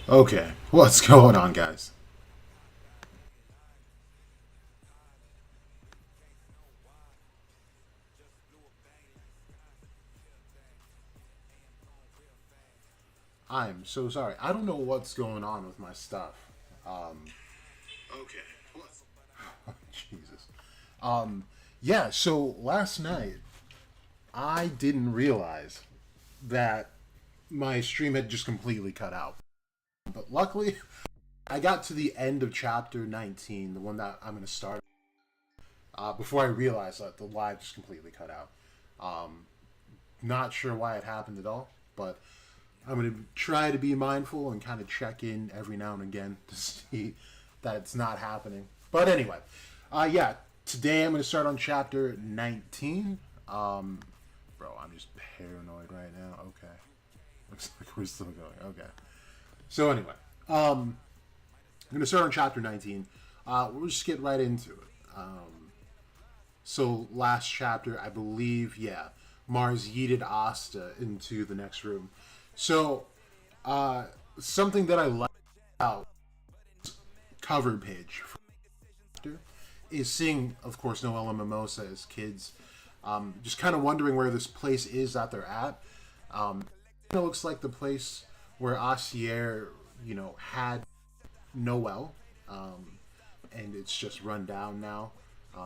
Okay, what's going on, guys? I'm so sorry. I don't know what's going on with my stuff. Um, okay, what's Jesus? Um, yeah. So last night I didn't realize that my stream had just completely cut out. But luckily, I got to the end of chapter 19, the one that I'm going to start, before I realized that the live just completely cut out. Um, Not sure why it happened at all, but I'm going to try to be mindful and kind of check in every now and again to see that it's not happening. But anyway, yeah, today I'm going to start on chapter 19. Bro, I'm just paranoid right now. Okay. Looks like we're still going. Okay. So anyway, I'm going to start on chapter 19. We'll just get right into it. So last chapter, I believe, yeah, Mars yeeted Asta into the next room. So uh, something that I like about cover page is seeing, of course, Noelle and Mimosa as kids, just kind of wondering where this place is that they're at. It looks like the place where Astier, had Noelle, and it's just run down now.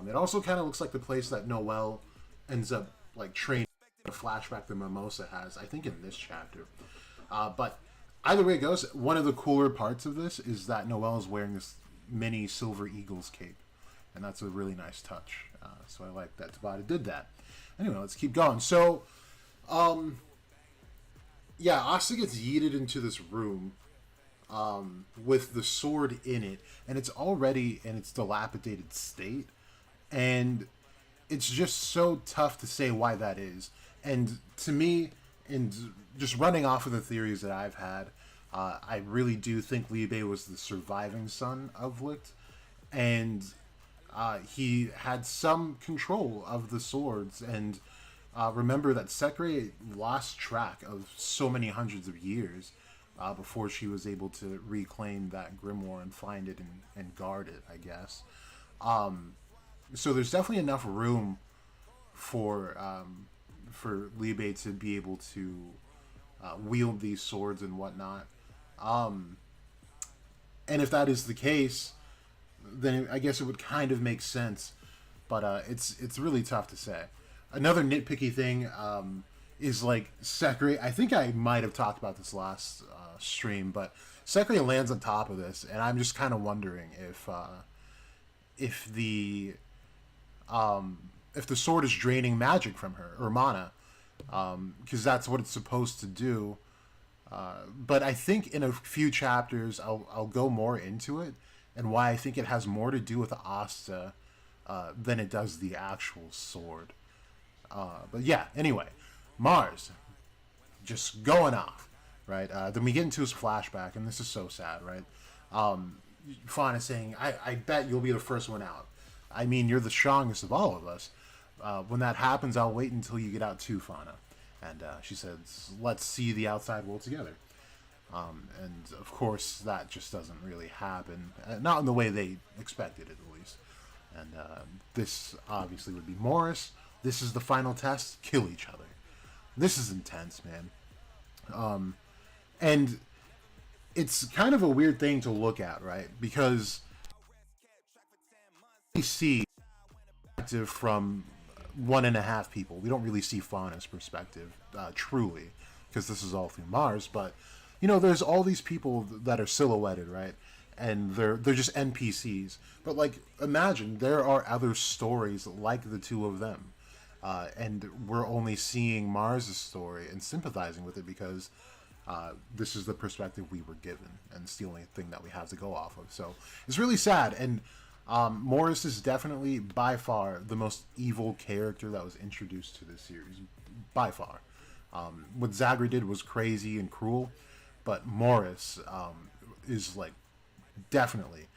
It also kind of looks like the place that Noelle ends up like training. A flashback that Mimosa has, I think, in this chapter. But either way it goes, one of the cooler parts of this is that Noelle is wearing this mini Silver Eagles cape, and that's a really nice touch. So I like that Tabata did that. Anyway, let's keep going. So, yeah, Asta gets yeeted into this room with the sword in it, and it's already in its dilapidated state, and it's just so tough to say why that is. And to me, and just running off of the theories that I've had, I really do think Liebe was the surviving son of Licht, and he had some control of the swords. And remember that Sekre lost track of so many hundreds of years before she was able to reclaim that grimoire and find it and guard it, I guess. So there's definitely enough room for Liebe to be able to wield these swords and whatnot. And if that is the case, then I guess it would kind of make sense. But it's really tough to say. Another nitpicky thing is like Sekre. I think I might have talked about this last stream, but Sekre lands on top of this, and I'm just kind of wondering if the if the sword is draining magic from her or mana, because that's what it's supposed to do. But I think in a few chapters I'll go more into it and why I think it has more to do with Asta than it does the actual sword. But yeah, anyway, Mars just going off, right? Then we get into his flashback, and this is so sad, right? Fauna saying, I bet you'll be the first one out. I mean, you're the strongest of all of us. When that happens, I'll wait until you get out too, Fauna. And she says, let's see the outside world together. And of course, that just doesn't really happen. Not in the way they expected it, at least. And this obviously would be Morris. This is the final test. Kill each other. This is intense, man. And it's kind of a weird thing to look at, right? Because we see from 1.5 people. We don't really see Fauna's perspective, truly, because this is all through Mars. But there's all these people that are silhouetted, right? And they're just NPCs. But like, imagine there are other stories like the two of them, and we're only seeing Mars' story and sympathizing with it because this is the perspective we were given, and it's the only thing that we have to go off of. So it's really sad. And Morris is definitely by far the most evil character that was introduced to this series, by far. What Zagre did was crazy and cruel, but Morris is like definitely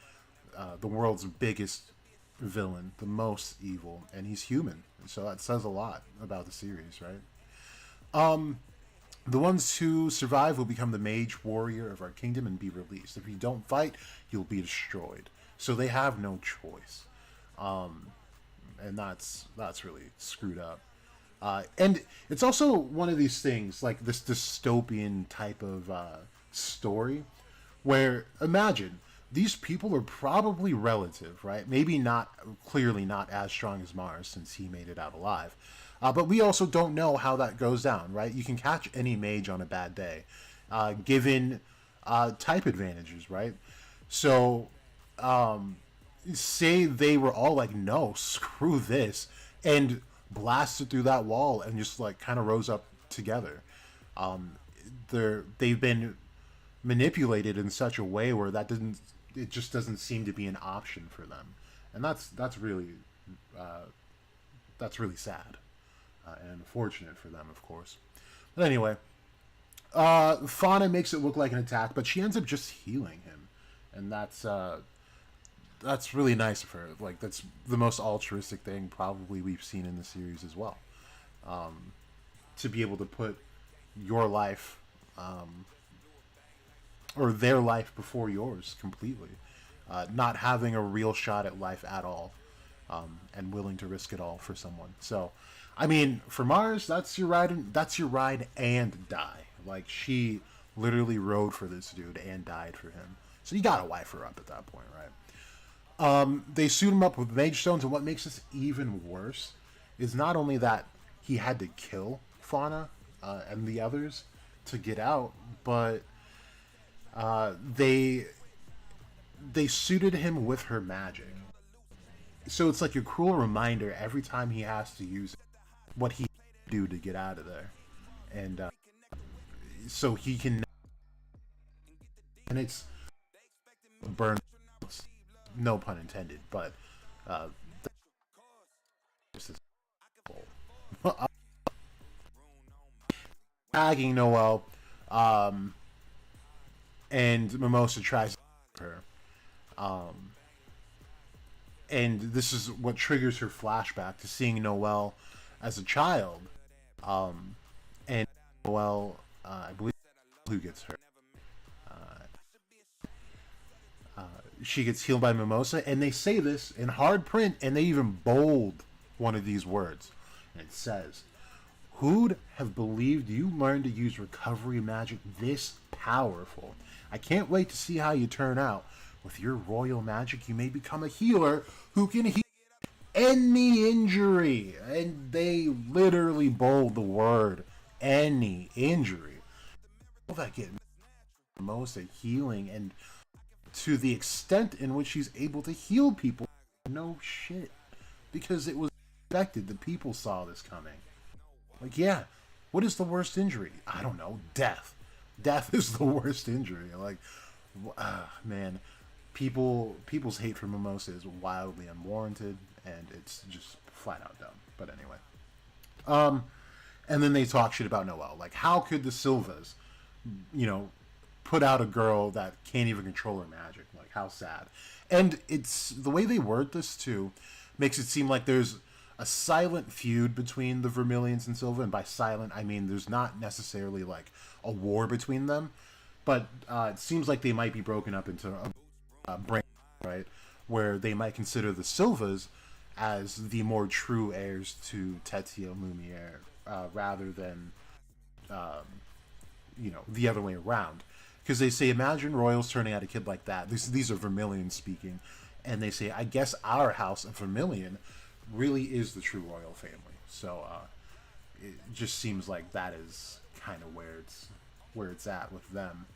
the world's biggest villain, the most evil, and he's human. So that says a lot about the series, right? The ones who survive will become the mage warrior of our kingdom and be released. If you don't fight, you'll be destroyed. So they have no choice, and that's really screwed up. And it's also one of these things, like this dystopian type of story, where imagine these people are probably relative, right? Maybe not, clearly not as strong as Mars since he made it out alive. But we also don't know how that goes down, right? You can catch any mage on a bad day, given type advantages, right? So, say they were all like, no, screw this, and blasted through that wall and just like kind of rose up together. They've been manipulated in such a way where it just doesn't seem to be an option for them, and uh, that's really sad and unfortunate for them, of course. But anyway, Fauna makes it look like an attack, but she ends up just healing him, and that's really nice of her. Like that's the most altruistic thing probably we've seen in the series as well. To be able to put your life or their life before yours completely, not having a real shot at life at all, and willing to risk it all for someone. So, I mean, for Mars, that's your ride. That's your ride and die. Like she literally rode for this dude and died for him. So you gotta wife her up at that point, right? They suit him up with mage stones, and what makes this even worse is not only that he had to kill Fauna and the others to get out, but they suited him with her magic. So it's like a cruel reminder every time he has to use it, what he do to get out of there, and so he can. And it's burn, no pun intended, but uh, just as tagging Noelle, um, and Mimosa tries to her. Um, and this is what triggers her flashback to seeing Noelle as a child. Um, and Noelle, I believe, who gets her. She gets healed by Mimosa, and they say this in hard print, and they even bold one of these words. And it says, "Who'd have believed you learned to use recovery magic this powerful? I can't wait to see how you turn out. With your royal magic, you may become a healer who can heal any injury." And they literally bold the word any injury. All that getting most at healing, and to the extent in which he's able to heal people, no shit. Because it was expected. The people saw this coming. Like, yeah, what is the worst injury? I don't know. Death. Death is the worst injury. Like, man, people's hate for Mimosa is wildly unwarranted, and it's just flat out dumb. But anyway, and then they talk shit about Noelle. Like, how could the Silvas, you know, put out a girl that can't even control her magic? Like, how sad. And it's the way they word this too makes it seem like there's a silent feud between the Vermilions and Silva, and by silent I mean there's not necessarily like a war between them, but it seems like they might be broken up into a branch, right, where they might consider the Silvas as the more true heirs to Tetsuo Lumiere, rather than the other way around. Because they say, imagine royals turning out a kid like that. These are Vermilion speaking, and they say, I guess our house of Vermilion really is the true royal family. So it just seems like that is kind of where it's at with them.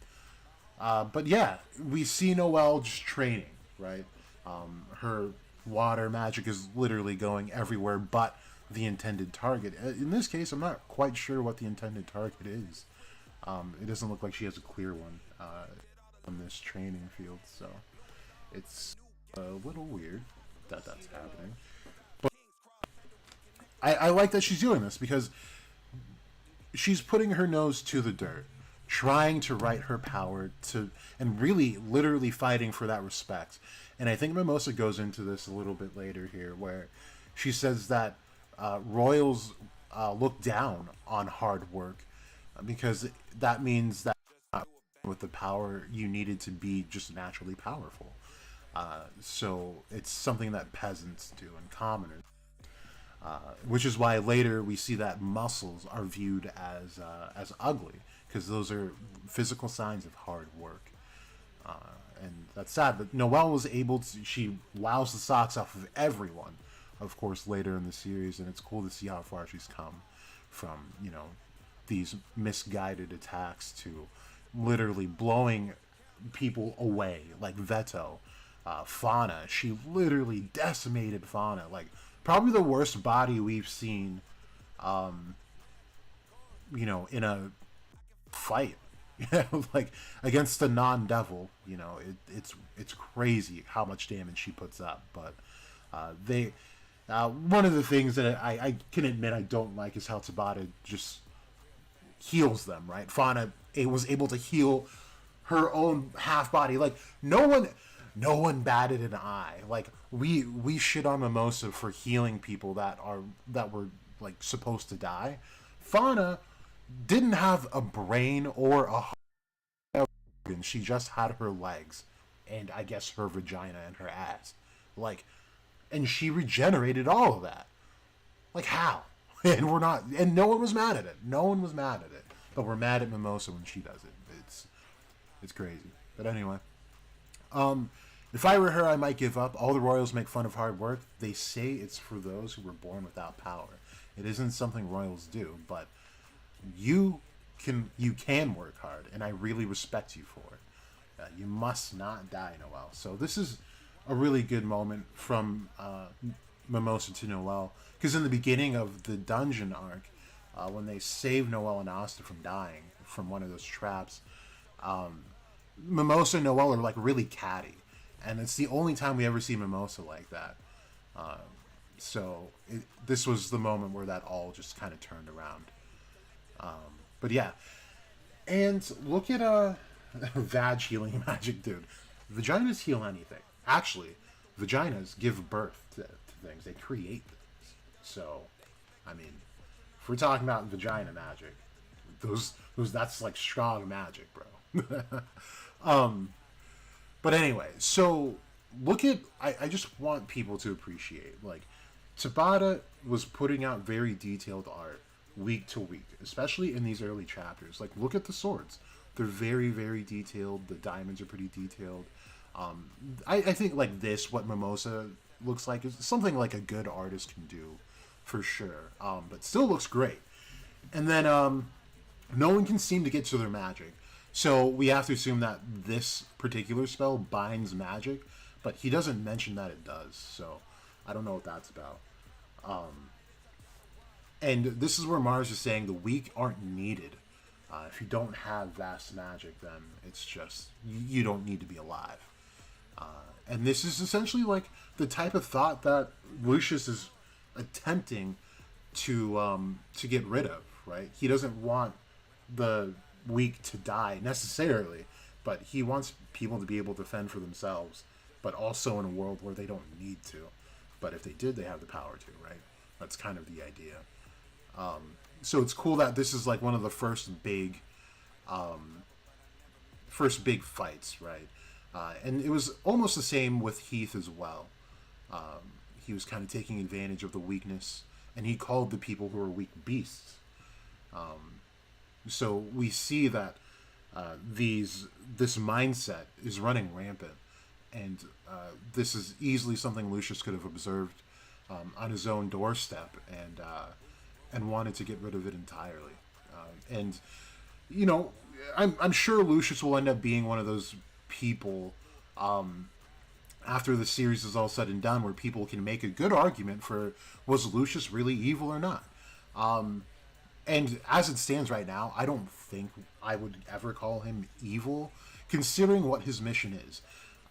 But yeah, we see Noelle just training, right? Her water magic is literally going everywhere but the intended target. In this case, I'm not quite sure what the intended target is. It doesn't look like she has a clear one on this training field, so it's a little weird that that's happening. But I like that she's doing this because she's putting her nose to the dirt, trying to write her power to, and really, literally fighting for that respect. And I think Mimosa goes into this a little bit later here, where she says that royals look down on hard work, because that means that with the power you needed to be just naturally powerful. So it's something that peasants do and commoners, which is why later we see that muscles are viewed as ugly because those are physical signs of hard work. And that's sad. But Noelle was able to. She wows the socks off of everyone, of course, later in the series, and it's cool to see how far she's come from these misguided attacks to literally blowing people away, like Veto, Fauna. She literally decimated Fauna, like probably the worst body we've seen, in a fight. Like against a non-devil. It's crazy how much damage she puts up. But they one of the things that I can admit I don't like is how Tabata just heals them. Right, Fauna was able to heal her own half body. Like no one batted an eye. Like we shit on Mimosa for healing people that were like supposed to die. Fauna didn't have a brain or a organ. She just had her legs and I guess her vagina and her ass. Like, and she regenerated all of that. Like how? And we're not. And no one was mad at it. No one was mad at it. But we're mad at Mimosa when she does it. It's crazy. But anyway, if I were her, I might give up. All the royals make fun of hard work. They say it's for those who were born without power. It isn't something royals do, but you can work hard, and I really respect you for it. You must not die, Noelle. So this is a really good moment from Mimosa to Noelle, because in the beginning of the dungeon arc, when they save Noelle and Asta from dying from one of those traps, Mimosa and Noelle are like really catty, and it's the only time we ever see Mimosa like that. This was the moment where that all just kind of turned around. But yeah, and look at vag healing magic, dude. Vaginas heal anything. Actually, vaginas give birth to things. They create things. So, I mean, if we're talking about vagina magic, those that's like strong magic, bro. But anyway, so look at I just want people to appreciate, like, Tabata was putting out very detailed art week to week, especially in these early chapters. Like, look at the swords; they're very, very detailed. The diamonds are pretty detailed. I think like this, what Mimosa looks like is something like a good artist can do, for sure. But still looks great. And then no one can seem to get to their magic, so we have to assume that this particular spell binds magic, but he doesn't mention that it does. So I don't know what that's about. And this is where Mars is saying the weak aren't needed. If you don't have vast magic, then it's just you don't need to be alive. And this is essentially like the type of thought that Lucius is attempting to get rid of. Right? He doesn't want the weak to die necessarily, but he wants people to be able to fend for themselves, but also in a world where they don't need to. But if they did, they have the power to. Right? That's kind of the idea. So it's cool that this is like one of the first big fights, right? And it was almost the same with Heath as well. He was kind of taking advantage of the weakness, and he called the people who were weak beasts. So we see that this mindset is running rampant, and this is easily something Lucius could have observed on his own doorstep, and wanted to get rid of it entirely. And I'm sure Lucius will end up being one of those people after the series is all said and done, where people can make a good argument for, was Lucius really evil or not. And as it stands right now, I don't think I would ever call him evil, considering what his mission is.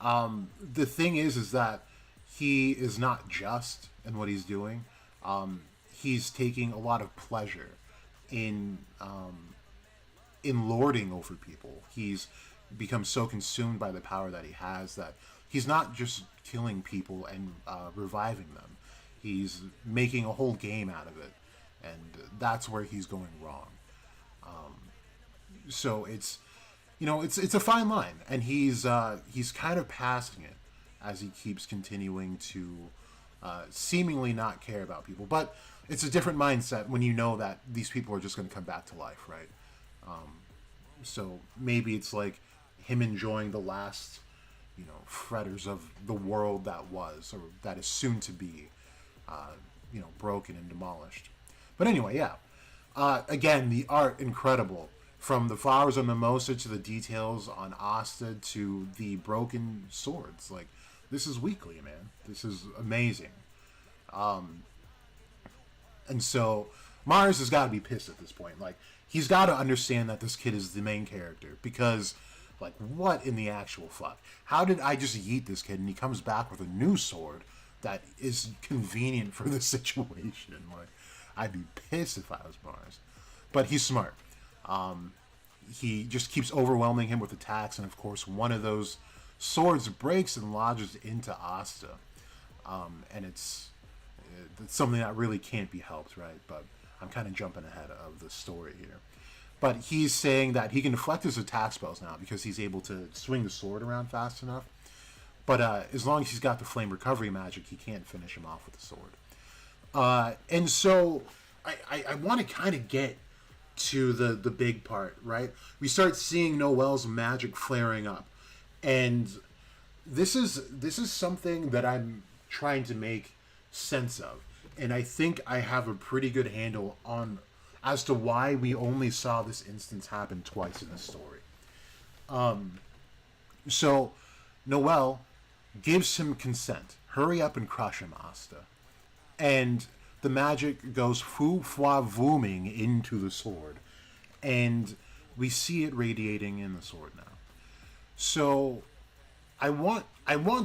The thing is that he is not just in what he's doing. He's taking a lot of pleasure in lording over people. He's become so consumed by the power that he has that he's not just killing people and reviving them. He's making a whole game out of it, and that's where he's going wrong. So it's, it's a fine line, and he's kind of passing it as he keeps continuing to seemingly not care about people. But it's a different mindset when you know that these people are just going to come back to life, right? So maybe it's like him enjoying the last, fretters of the world that was, or that is soon to be, broken and demolished. But anyway, yeah. Again, the art incredible. From the flowers on Mimosa to the details on Asta to the broken swords. Like, this is weekly, man. This is amazing. And so Mars has got to be pissed at this point. Like, he's got to understand that this kid is the main character because, like, what in the actual fuck? How did I just yeet this kid and he comes back with a new sword that is convenient for the situation? Like, I'd be pissed if I was Mars. But he's smart. He just keeps overwhelming him with attacks, and of course, one of those swords breaks and lodges into Asta. And it's something that really can't be helped, right? But I'm kind of jumping ahead of the story here. But he's saying that he can deflect his attack spells now because he's able to swing the sword around fast enough. But as long as he's got the flame recovery magic, he can't finish him off with the sword. And so I want to kind of get to the big part, right? We start seeing Noelle's magic flaring up. And this is something that I'm trying to make sense of. And I think I have a pretty good handle on as to why we only saw this instance happen twice in the story. So Noelle gives him consent. Hurry up and crush him, Asta. And the magic goes foo-fwa-vooming into the sword. And we see it radiating in the sword now. So I want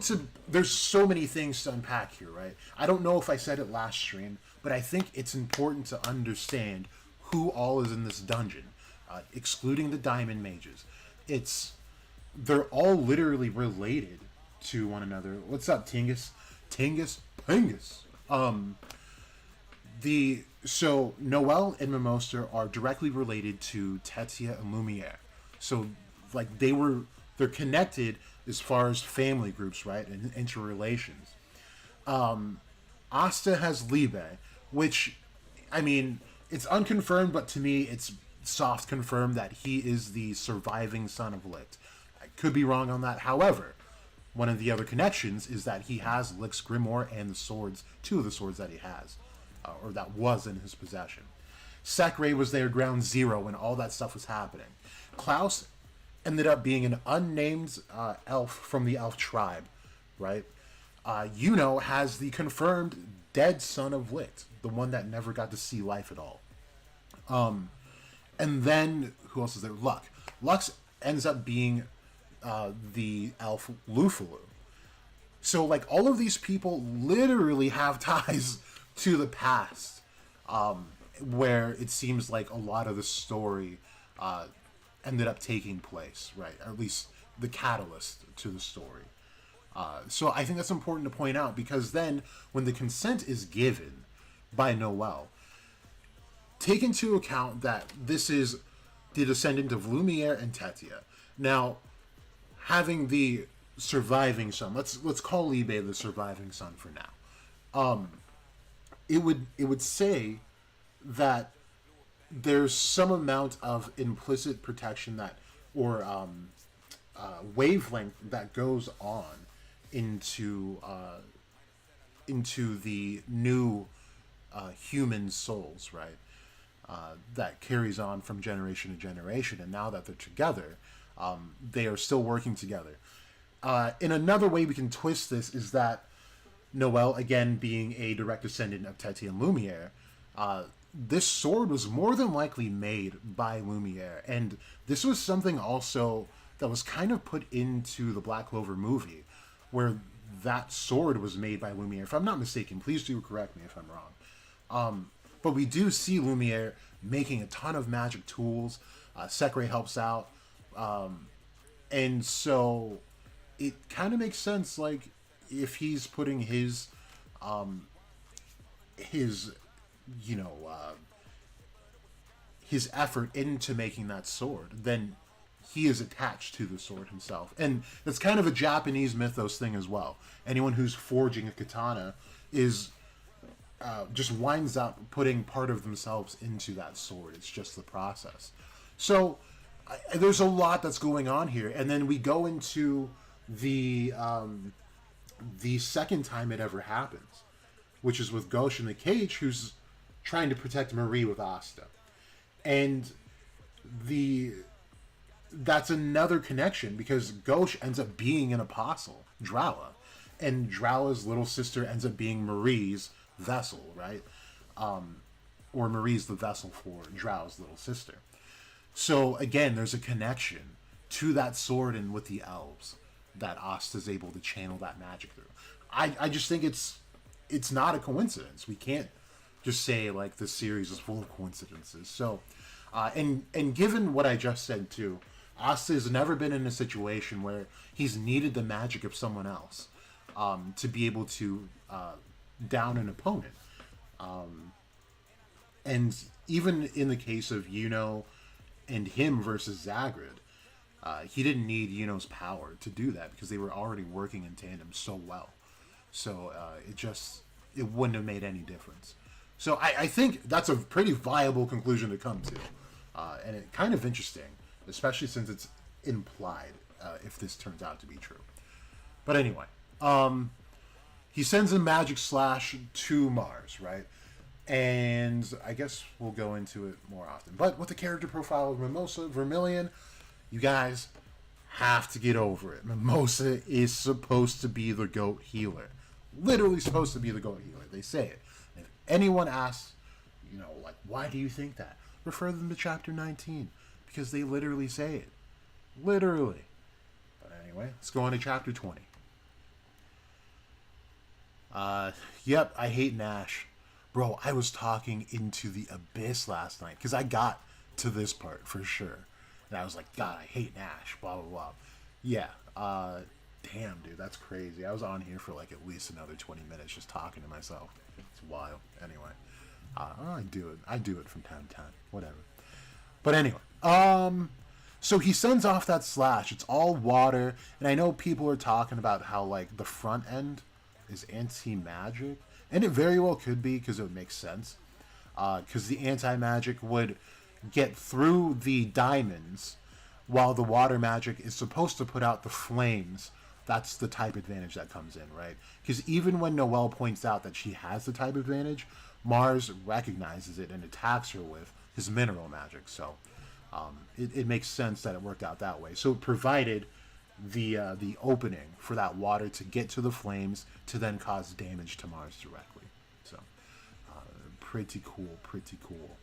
to, there's so many things to unpack here, right? I don't know if I said it last stream, but I think it's important to understand who all is in this dungeon, excluding the diamond mages. They're all literally related to one another. What's up, Tingus? Tingus? Pingus. So Noelle and Mimosa are directly related to Tetia and Lumiere. So like they're connected as far as family groups, right? And interrelations. Asta has Libe, which, I mean, it's unconfirmed, but to me it's soft confirmed that he is the surviving son of Licht. I could be wrong on that. However, one of the other connections is that he has Licht's Grimoire and the swords, two of the swords that he has, or that was in his possession. Sekre was there ground zero when all that stuff was happening. Klaus ended up being an unnamed elf from the elf tribe, right? Yuno has the confirmed dead son of Licht, the one that never got to see life at all. And then, who else is there? Luck. Lux ends up being the elf Lufalu. So, like, all of these people literally have ties to the past, where it seems like a lot of the story ended up taking place, right? Or at least the catalyst to the story. So I think that's important to point out, because then when the consent is given by Noelle, take into account that this is the descendant of Lumiere and Tetia. Now, having the surviving son, let's call Libe the surviving son for now. It would say that there's some amount of implicit protection that, or wavelength that goes on into the new human souls, right? That carries on from generation to generation, and now that they're together, they are still working together. In another way we can twist this is that Noelle, again being a direct descendant of Tetia and Lumiere, this sword was more than likely made by Lumiere, and this was something also that was kind of put into the Black Clover movie, where that sword was made by Lumiere. If I'm not mistaken, please do correct me if I'm wrong. But we do see Lumiere making a ton of magic tools. Sekre helps out. And so it kind of makes sense, like, if he's putting his his effort into making that sword, then he is attached to the sword himself. And it's kind of a Japanese mythos thing as well. Anyone who's forging a katana is just winds up putting part of themselves into that sword. It's just the process. So there's a lot that's going on here, and then we go into the second time it ever happens, which is with Ghosh in the cage, who's trying to protect Marie with Asta, and the that's another connection because Ghosh ends up being an apostle, Drala, and Drala's little sister ends up being Marie's vessel, right? Or Marie's the vessel for Drala's little sister. So again, there's a connection to that sword and with the elves that Asta's able to channel that magic through. I just think it's not a coincidence. We can't just say like this series is full of coincidences. So, and given what I just said too, Asta has never been in a situation where he's needed the magic of someone else to be able to down an opponent. And even in the case of Yuno and him versus Zagrid, he didn't need Yuno's power to do that because they were already working in tandem so well. So it wouldn't have made any difference. So I think that's a pretty viable conclusion to come to. And it's kind of interesting, especially since it's implied if this turns out to be true. But anyway, he sends a magic slash to Mars, right? And I guess we'll go into it more often. But with the character profile of Mimosa Vermilion, you guys have to get over it. Mimosa is supposed to be the goat healer. Literally supposed to be the goat healer. They say it. And if anyone asks, like, why do you think that? Refer them to chapter 19. Because they literally say it. Literally. But anyway, let's go on to chapter 20. Yep, I hate Nash. Bro, I was talking into the abyss last night. Because I got to this part for sure. And I was like, God, I hate Nash. Blah, blah, blah. Yeah. Damn, dude, that's crazy. I was on here for like at least another 20 minutes just talking to myself. It's wild. Anyway. I do it from time to time. Whatever. But anyway. So he sends off that slash. It's all water. And I know people are talking about how like the front end is anti-magic. And it very well could be because it would make sense. Because the anti-magic would get through the diamonds while the water magic is supposed to put out the flames. That's the type advantage that comes in, right? Because even when Noelle points out that she has the type advantage, Mars recognizes it and attacks her with his mineral magic. So it makes sense that it worked out that way. So it provided the opening for that water to get to the flames to then cause damage to Mars directly. So pretty cool, pretty cool.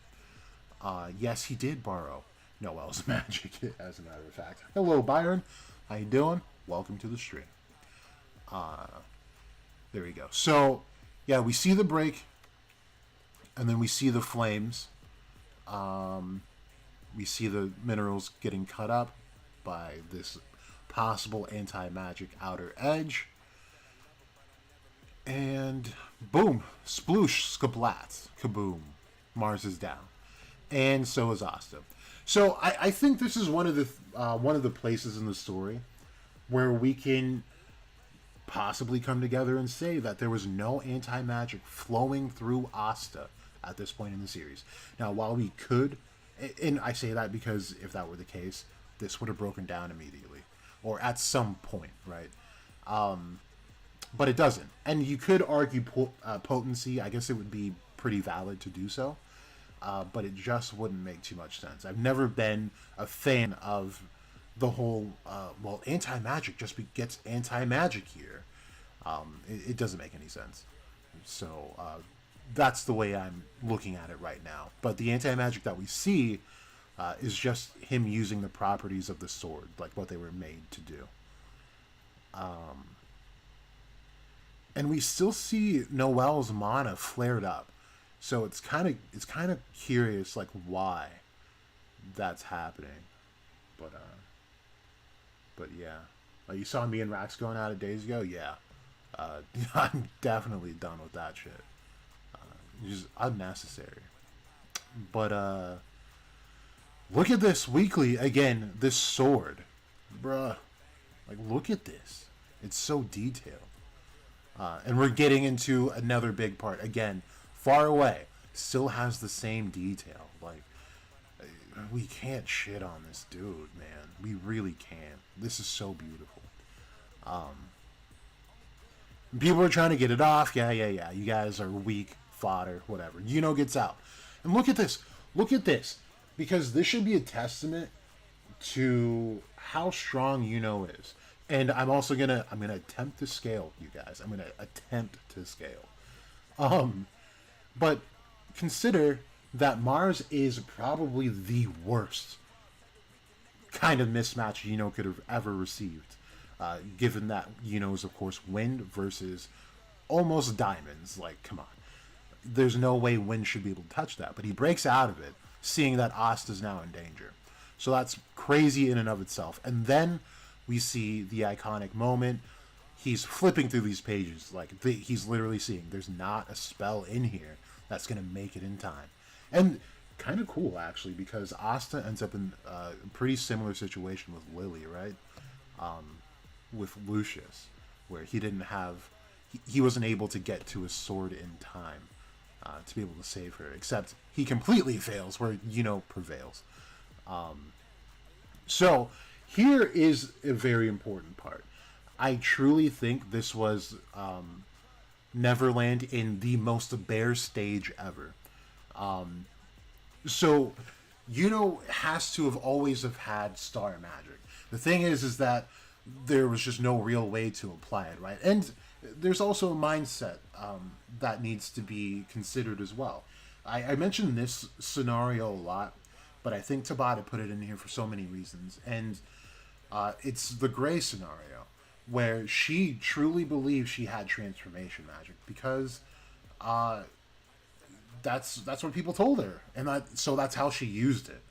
Yes, he did borrow Noelle's magic, as a matter of fact. Hello, Byron. How you doing? Welcome to the stream. There we go. So, yeah, we see the break, and then we see the flames. We see the minerals getting cut up by this possible anti-magic outer edge. And boom, sploosh, skablat, kaboom. Mars is down. And so is Asta. So I think this is one of the places in the story where we can possibly come together and say that there was no anti-magic flowing through Asta at this point in the series. Now, while we could, and I say that because if that were the case, this would have broken down immediately, or at some point, right? But it doesn't. And you could argue potency. I guess it would be pretty valid to do so. But it just wouldn't make too much sense. I've never been a fan of the whole, anti-magic just gets anti-magic here. It doesn't make any sense. So that's the way I'm looking at it right now. But the anti-magic that we see is just him using the properties of the sword, like what they were made to do. And we still see Noelle's mana flared up. So it's kind of curious, like, why that's happening. But yeah, like you saw me and Rax going at it days ago. Yeah, I'm definitely done with that shit. Just unnecessary. But Look at this weekly again. This sword, bruh. Like, look at this. It's so detailed. And we're getting into another big part again. Far away, still has the same detail. Like, we can't shit on this dude, man. We really can't. This is so beautiful. People are trying to get it off. Yeah. You guys are weak fodder, whatever. Gets out. And look at this. Look at this. Because this should be a testament to how strong is. And I'm gonna attempt to scale, you guys. I'm gonna attempt to scale. But consider that Mars is probably the worst kind of mismatch could have ever received. Given that is of course wind versus almost diamonds. Like, come on. There's no way Wind should be able to touch that. But he breaks out of it, seeing that Asta's now in danger. So that's crazy in and of itself. And then we see the iconic moment. He's flipping through these pages. Like, he's literally seeing there's not a spell in here that's going to make it in time. And kind of cool, actually, because Asta ends up in a pretty similar situation with Lily, right? With Lucius, where he didn't have... He wasn't able to get to his sword in time to be able to save her, except he completely fails where prevails. So here is a very important part. I truly think this was Neverland in the most bare stage ever. So has to have always have had star magic. The thing is that there was just no real way to apply it, right? And there's also a mindset that needs to be considered as well. I mentioned this scenario a lot, but I think Tabata put it in here for so many reasons. And it's the Gray scenario, where she truly believes she had transformation magic because that's what people told her, and so that's how she used it.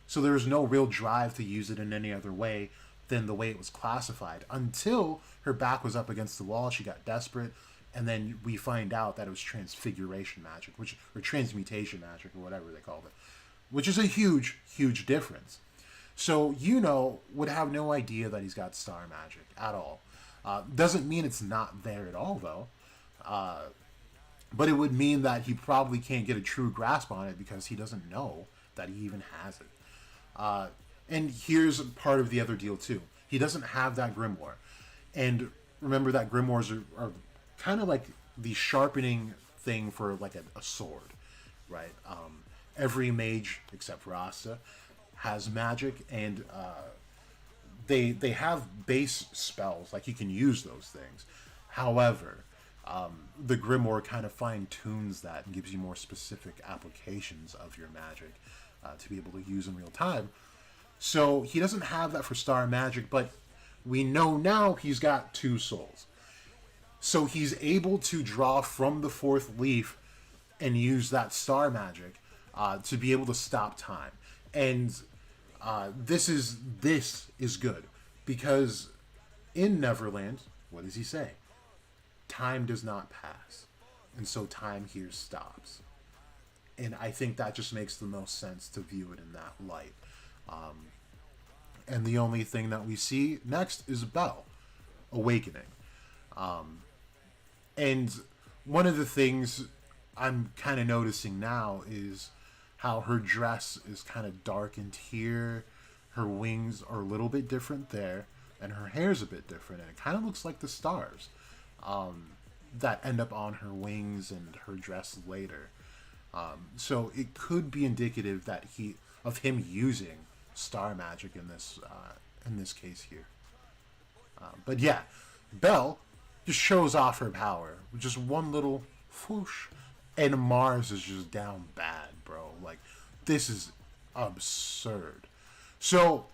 So there was no real drive to use it in any other way than the way it was classified until her back was up against the wall. She got desperate, and then we find out that it was transfiguration magic, or transmutation magic, or whatever they called it, which is a huge, huge difference. So would have no idea that he's got star magic at all. Doesn't mean it's not there at all, though. But it would mean that he probably can't get a true grasp on it because he doesn't know that he even has it. And here's part of the other deal, too. He doesn't have that grimoire. And remember that grimoires are kind of like the sharpening thing for like a sword, right? Every mage, except for Asta, has magic, and they have base spells, like you can use those things. However, the grimoire kind of fine-tunes that and gives you more specific applications of your magic to be able to use in real time. So he doesn't have that for star magic, but we know now he's got 2 souls. So he's able to draw from the 4th leaf and use that star magic to be able to stop time. And this is good, because in Neverland, what does he say? Time does not pass, and so time here stops. And I think that just makes the most sense to view it in that light. And the only thing that we see next is Belle awakening. And one of the things I'm kind of noticing now is how her dress is kind of darkened here. Her wings are a little bit different there, and her hair's a bit different, and it kind of looks like the stars that end up on her wings and her dress later. So it could be indicative that of him using star magic in this case here. But yeah, Belle just shows off her power with just one little whoosh, and Mars is just down bad, bro. Like, this is absurd. So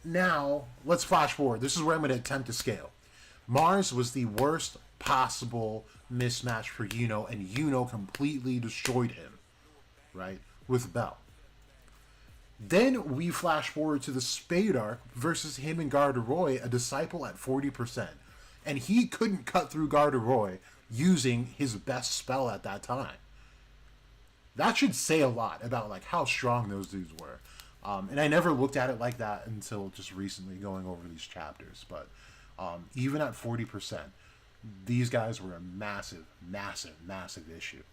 now let's flash forward. This is where I'm going to attempt to scale. Mars was the worst possible mismatch for and Yuno completely destroyed him, right, with Belle. Then we flash forward to the Spade arc versus him and Garderoy, a disciple at 40%. And he couldn't cut through Garderoy using his best spell at that time. That should say a lot about like how strong those dudes were. And I never looked at it like that until just recently going over these chapters. But even at 40%, these guys were a massive, massive, massive issue.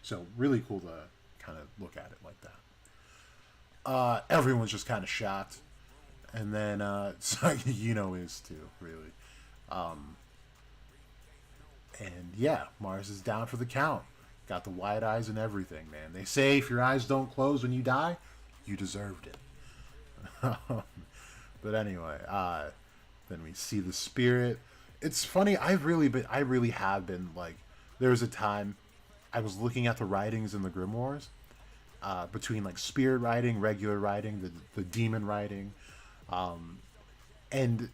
So really cool to kind of look at it like that. Everyone's just kind of shocked. And then is too, really. And yeah, Mars is down for the count. Got the wide eyes and everything, man. They say if your eyes don't close when you die, you deserved it. But anyway, then we see the spirit. It's funny. I really have been like. There was a time I was looking at the writings in the grimoires between like spirit writing, regular writing, the demon writing, and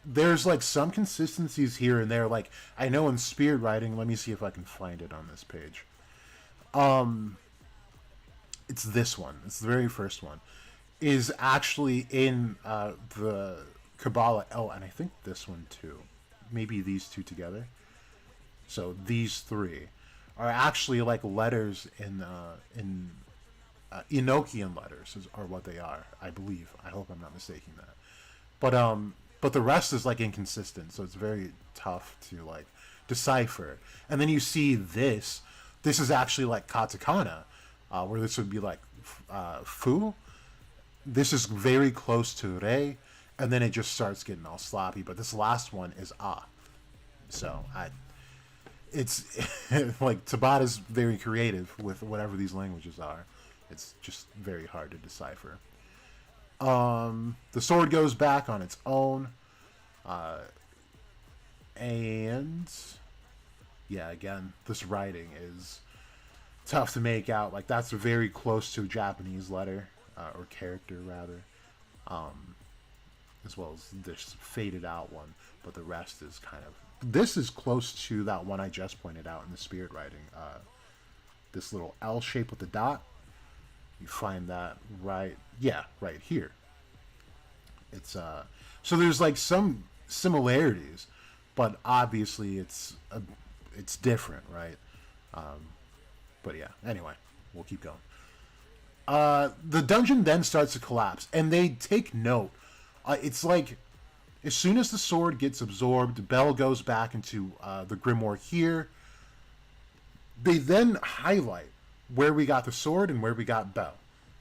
there's like some consistencies here and there. Like I know in spirit writing, let me see if I can find it on this page. It's this one. It's the very first one. Is actually in the Kabbalah. Oh, and I think this one too. Maybe these two together. So these three are actually like letters in Enochian letters are what they are. I believe. I hope I'm not mistaking that. But the rest is like inconsistent, so it's very tough to like decipher. And then you see this. This is actually like katakana, where this would be like fu. This is very close to re, and then it just starts getting all sloppy. But this last one is ah. So it's like Tabata's very creative with whatever these languages are. It's just very hard to decipher. The sword goes back on its own. And yeah, again, this writing is tough to make out. Like that's very close to a Japanese letter, or character rather, as well as this faded out one. But the rest is kind of, this is close to that one I just pointed out in the spirit writing. This little L shape with the dot. You find that right here. It's so there's like some similarities, but obviously it's different, right? But yeah, anyway, we'll keep going. The dungeon then starts to collapse, and they take note. It's like as soon as the sword gets absorbed, Bell goes back into the grimoire here. They then highlight where we got the sword and where we got Bell.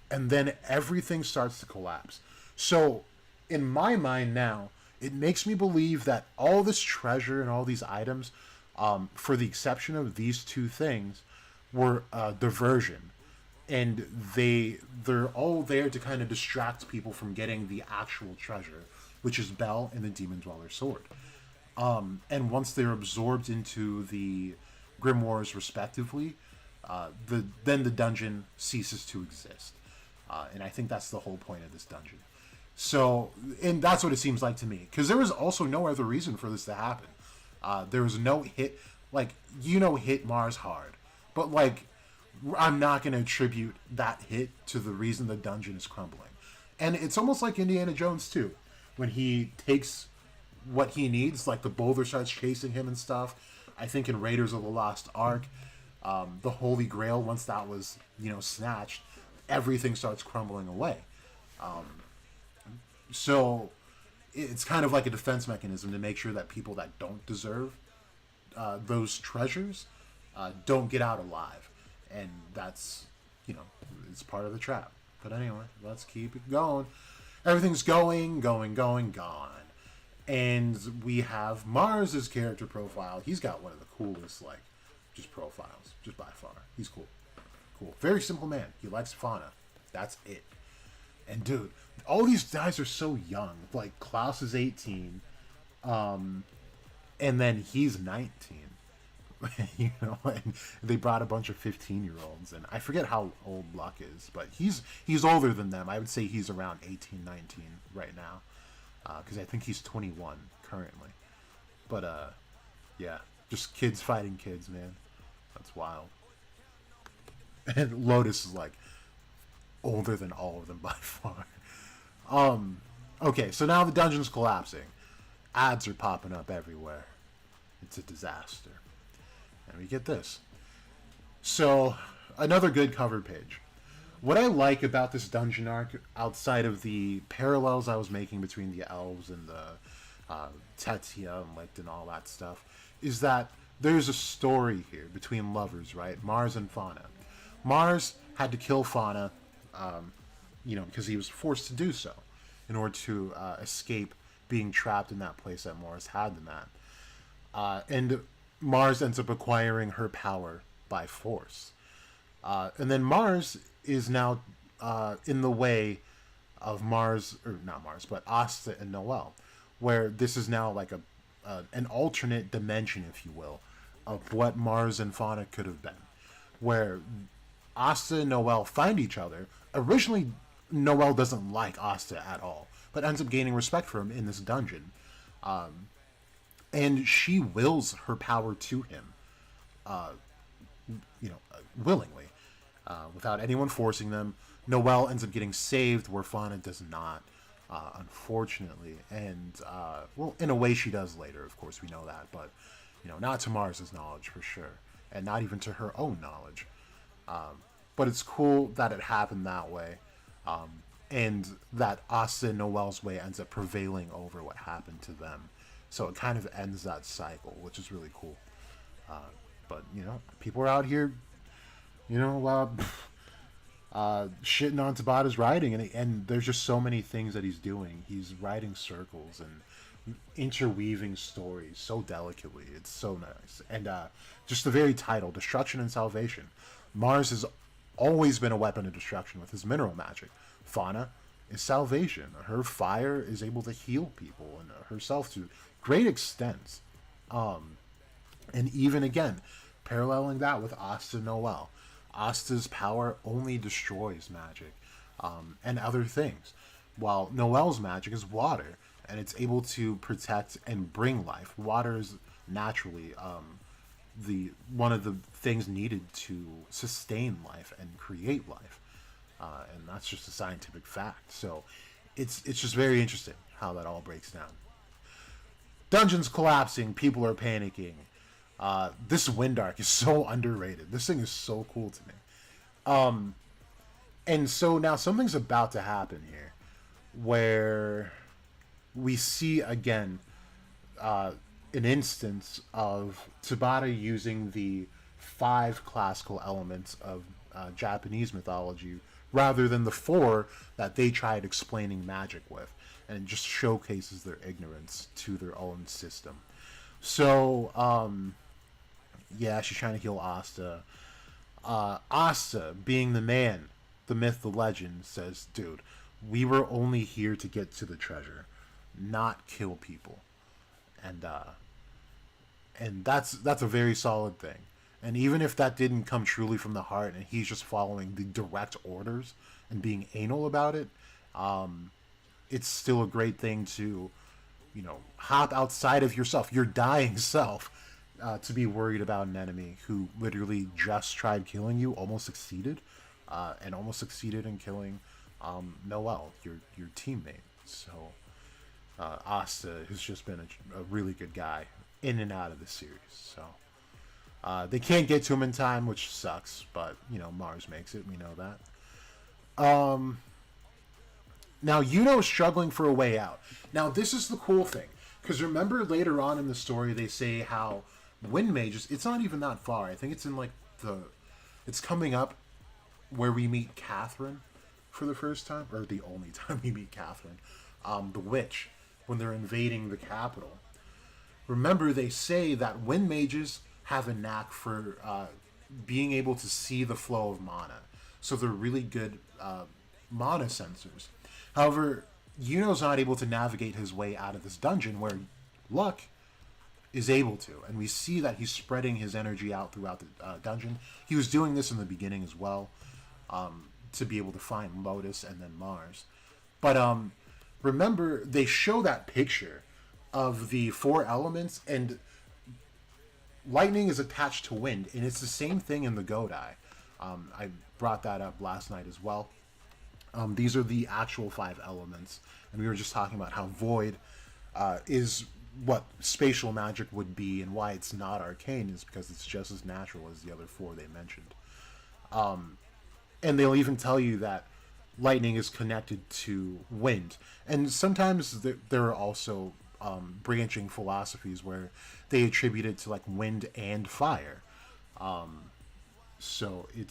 And then everything starts to collapse. So, in my mind now, it makes me believe that all this treasure and all these items, for the exception of these two things, were diversion. And they're all there to kind of distract people from getting the actual treasure, which is Bell and the Demon Dweller sword. And once they're absorbed into the grimoires respectively, then the dungeon ceases to exist. And I think that's the whole point of this dungeon. So, and that's what it seems like to me. Because there was also no other reason for this to happen. There was no hit. Like, hit Mars hard. But, like, I'm not going to attribute that hit to the reason the dungeon is crumbling. And it's almost like Indiana Jones, too. When he takes what he needs, like the boulder starts chasing him and stuff. I think in Raiders of the Lost Ark, the Holy Grail, once that was, snatched, everything starts crumbling away. So it's kind of like a defense mechanism to make sure that people that don't deserve those treasures don't get out alive. And that's, it's part of the trap. But anyway, let's keep it going. Everything's going. And we have Mars's character profile. He's got one of the coolest, just profiles, just by far. He's cool. Very simple man. He likes fauna. That's it. And dude, all these guys are so young. Like Klaus is 18, and then he's 19. And they brought a bunch of 15-year-olds, and I forget how old Luck is, but he's older than them. I would say he's around 18, 19 right now, because I think he's 21 currently. But yeah, just kids fighting kids, man. That's wild. And Lotus is older than all of them by far. Okay, so now the dungeon's collapsing. Ads are popping up everywhere. It's a disaster. And we get this. So, another good cover page. What I like about this dungeon arc, outside of the parallels I was making between the elves and the Tetia and Licht and all that stuff, is that there's a story here between lovers, right? Mars and Fauna. Mars had to kill Fauna, because he was forced to do so in order to escape being trapped in that place that Mars had them at. And Mars ends up acquiring her power by force. And then Mars is now in the way of Mars, or not Mars, but Asta and Noel, where this is now like an alternate dimension, if you will, of what Mars and Fauna could have been, where Asta and Noel find each other. Originally, Noel doesn't like Asta at all, but ends up gaining respect for him in this dungeon. And she wills her power to him, willingly, without anyone forcing them. Noel ends up getting saved, where Fauna does not, unfortunately. And, in a way she does later, of course, we know that. But, not to Mars's knowledge, for sure. And not even to her own knowledge. But it's cool that it happened that way. And that Asta and Noel's way ends up prevailing over what happened to them. So it kind of ends that cycle, which is really cool. But, people are out here, shitting on Tabata's writing. And there's just so many things that he's doing. He's writing circles and interweaving stories so delicately. It's so nice. And just the very title, Destruction and Salvation. Mars has always been a weapon of destruction with his mineral magic. Fauna is salvation. Her fire is able to heal people and herself to great extents. And even again, paralleling that with Asta Noel. Asta's power only destroys magic and other things, while Noel's magic is water, and it's able to protect and bring life. Water is naturally the one of the things needed to sustain life and create life, and that's just a scientific fact. So it's just very interesting how that all breaks down. Dungeons collapsing, people are panicking. This wind arc is so underrated. This thing is so cool to me. And so now something's about to happen here, where we see again an instance of Tabata using the 5 classical elements of Japanese mythology rather than the 4 that they tried explaining magic with, and it just showcases their ignorance to their own system. So, she's trying to heal Asta. Asta, being the man, the myth, the legend, says, dude, we were only here to get to the treasure, not kill people. And that's a very solid thing. And even if that didn't come truly from the heart and he's just following the direct orders and being anal about it, it's still a great thing to, hop outside of yourself, your dying self, to be worried about an enemy who literally just tried killing you, almost succeeded, and almost succeeded in killing Noel, your teammate. So Asta has just been a really good guy in and out of the series. So they can't get to him in time, which sucks, but Mars makes it. We know that. Now Yuno's struggling for a way out. Now this is the cool thing, because remember later on in the story they say how Wind Mages, it's not even that far. I think it's in it's coming up where we meet Catherine for the first time, or the only time we meet Catherine, the witch, when they're invading the capital. Remember, they say that Wind Mages have a knack for being able to see the flow of mana. So they're really good mana sensors. However, Yuno's not able to navigate his way out of this dungeon, where Luck is able to. And we see that he's spreading his energy out throughout the dungeon. He was doing this in the beginning as well, to be able to find Lotus and then Mars. But remember, they show that picture of the 4 elements, and lightning is attached to wind, and it's the same thing in the Godai. I brought that up last night as well. These are the actual 5 elements, and we were just talking about how void is what spatial magic would be, and why it's not arcane is because it's just as natural as the other 4 they mentioned. and they'll even tell you that lightning is connected to wind. And sometimes there are also branching philosophies where they attribute it to like wind and fire. So it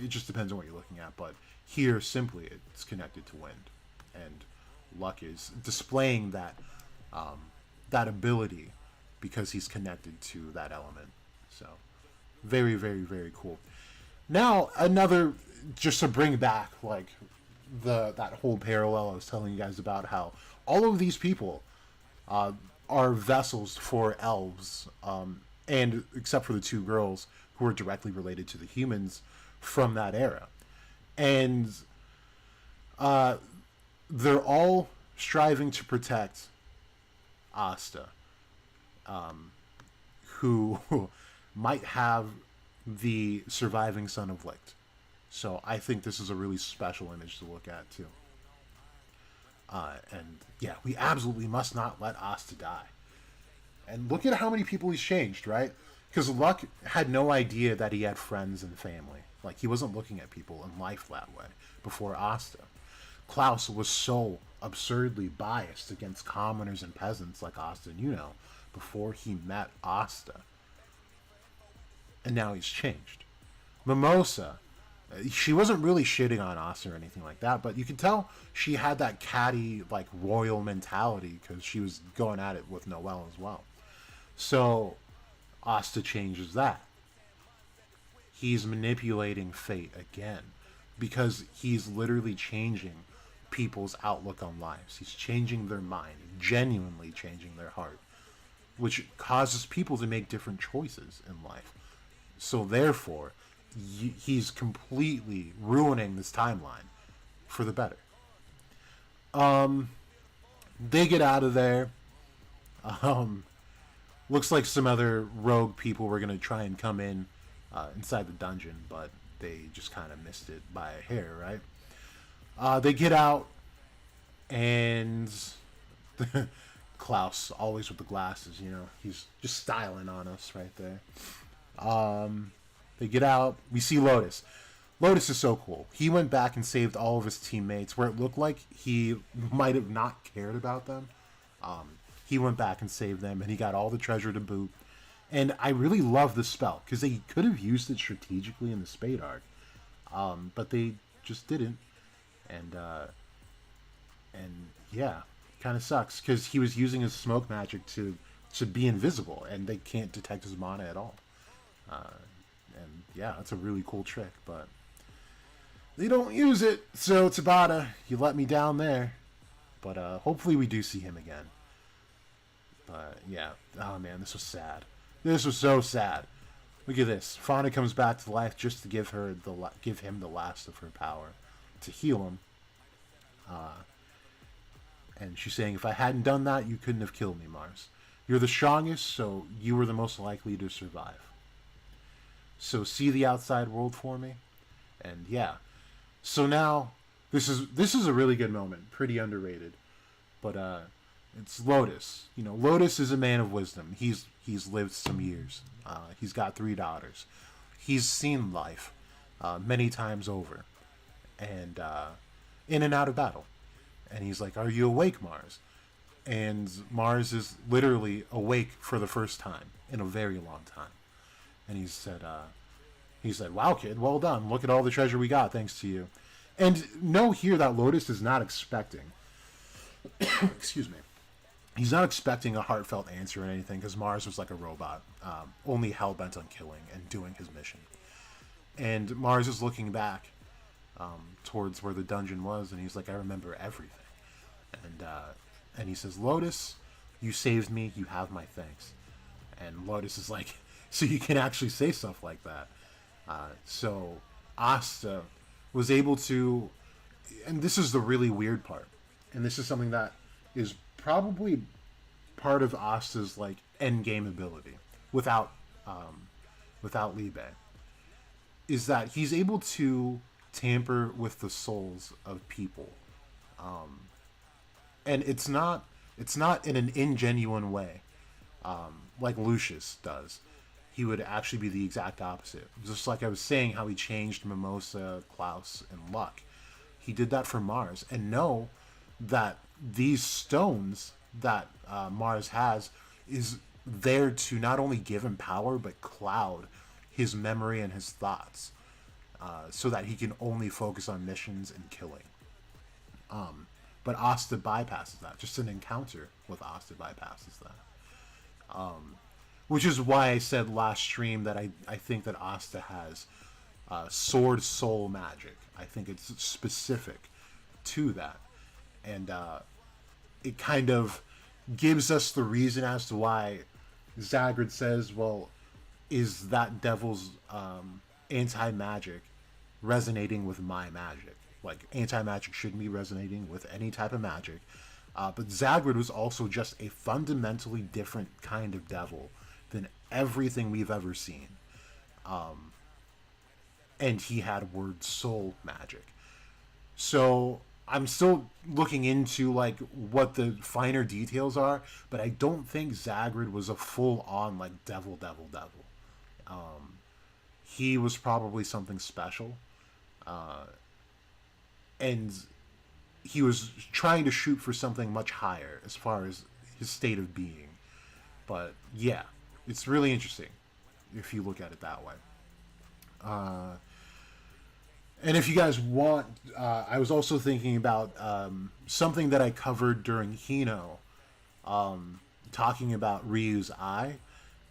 just depends on what you're looking at. But here, simply, it's connected to wind, and Luck is displaying that ability because he's connected to that element. So very, very, very cool. Now another, just to bring back like that whole parallel I was telling you guys about, how all of these people are vessels for elves, and except for the two girls who are directly related to the humans from that era, and they're all striving to protect Asta, who might have the surviving son of Licht. So I think this is a really special image to look at too. And yeah, we absolutely must not let Asta die. And look at how many people he's changed, right? Because Luck had no idea that he had friends and family. Like, he wasn't looking at people in life that way before Asta. Klaus was so absurdly biased against commoners and peasants like Asta and before he met Asta. And now he's changed. Mimosa, she wasn't really shitting on Asta or anything like that, but you can tell she had that catty, like, royal mentality because she was going at it with Noelle as well. So Asta changes that. He's manipulating fate again because he's literally changing people's outlook on lives. He's changing their mind, genuinely changing their heart, which causes people to make different choices in life. So therefore, he's completely ruining this timeline for the better. They get out of there. Looks like some other rogue people were going to try and come in inside the dungeon, but they just kind of missed it by a hair, right? They get out, and Klaus, always with the glasses, he's just styling on us right there. They get out. We see Lotus. Lotus is so cool. He went back and saved all of his teammates where it looked like he might have not cared about them. He went back and saved them, and he got all the treasure to boot. And I really love this spell because they could have used it strategically in the Spade arc, but they just didn't. And yeah, kind of sucks because he was using his smoke magic to be invisible, and they can't detect his mana at all. And yeah, that's a really cool trick, but they don't use it. So Tabata, you let me down there. But hopefully we do see him again. But yeah, oh man, this was sad. This was so sad. Look at this. Fauna comes back to life just to give him the last of her power, to heal him. And she's saying, if I hadn't done that, you couldn't have killed me, Mars. You're the strongest, so you were the most likely to survive. So see the outside world for me. And yeah. So now this is a really good moment, pretty underrated. But it's Lotus. Lotus is a man of wisdom. He's lived some years. He's got 3 daughters. He's seen life many times over, and in and out of battle. And he's like, "Are you awake, Mars?" And Mars is literally awake for the first time in a very long time. And he said, "Wow, kid, well done. Look at all the treasure we got thanks to you." And know here that Lotus is not expecting, excuse me, he's not expecting a heartfelt answer or anything because Mars was like a robot, only hell-bent on killing and doing his mission. And Mars is looking back towards where the dungeon was, and he's like, "I remember everything." And he says, "Lotus, you saved me. You have my thanks." And Lotus is like, "So you can actually say stuff like that." So Asta was able to, and this is the really weird part, and this is something that is probably part of Asta's like end game ability without Libe, is that he's able to tamper with the souls of people, and it's not in an ingenuine way, like Lucius does. he would actually be the exact opposite. Just like I was saying, how he changed Mimosa, Klaus, and Luck. He did that for Mars. And know that these stones that Mars has is there to not only give him power, but cloud his memory and his thoughts, so that he can only focus on missions and killing. But Asta bypasses that. Just an encounter with Asta bypasses that. Which is why I said last stream that I think that Asta has sword soul magic. I think it's specific to that. And it kind of gives us the reason as to why Zagrid says, well, is that devil's anti-magic resonating with my magic? Like, anti-magic shouldn't be resonating with any type of magic. But Zagrid was also just a fundamentally different kind of devil than everything we've ever seen. And he had word soul magic. So I'm still looking into like what the finer details are, but I don't think Zagrid was a full-on like devil. He was probably something special. And he was trying to shoot for something much higher as far as his state of being. But yeah, it's really interesting if you look at it that way. And if you guys want, I was also thinking about something that I covered during Hino, talking about Ryu's eye,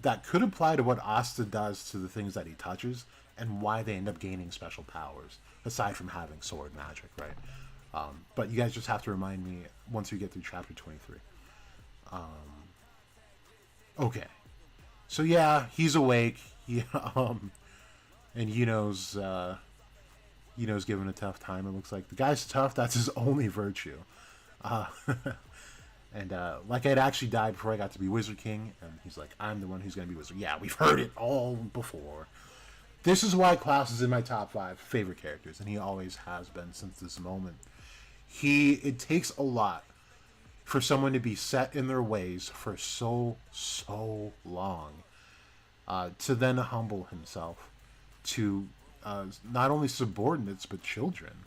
that could apply to what Asta does to the things that he touches and why they end up gaining special powers, aside from having sword magic, right? But you guys just have to remind me once we get through chapter 23. Okay. So yeah, he's awake. He, and Yuno's given a tough time. It looks like the guy's tough. That's his only virtue. And like I'd actually died before I got to be Wizard King, and he's like, I'm the one who's going to be Wizard. Yeah, we've heard it all before. This is why Klaus is in my top 5 favorite characters, and he always has been since this moment. It takes a lot for someone to be set in their ways for so long, to then humble himself to not only subordinates but children,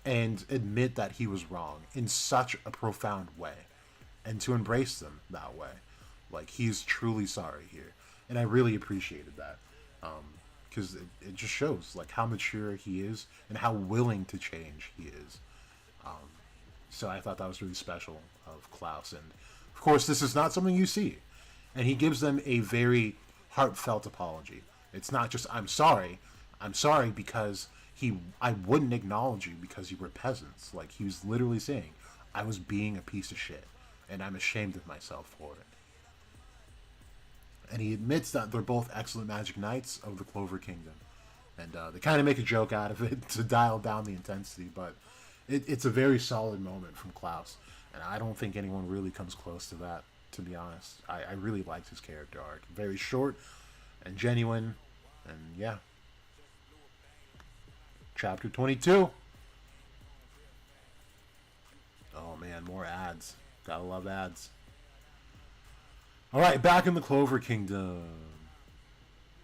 and admit that he was wrong in such a profound way, and to embrace them that way. Like, he's truly sorry here, and I really appreciated that, because it just shows like how mature he is and how willing to change he is. So I thought that was really special of Klaus, and of course this is not something you see, and he gives them a very heartfelt apology. It's not just I'm sorry because I wouldn't acknowledge you because you were peasants. Like, he was literally saying, I was being a piece of shit, and I'm ashamed of myself for it. And he admits that they're both excellent magic knights of the Clover Kingdom. And they kind of make a joke out of it to dial down the intensity, but it's a very solid moment from Klaus. And I don't think anyone really comes close to that, to be honest. I really liked his character arc. Very short and genuine, and yeah. Chapter 22. Oh man, more ads. Gotta love ads. Alright, back in the Clover Kingdom.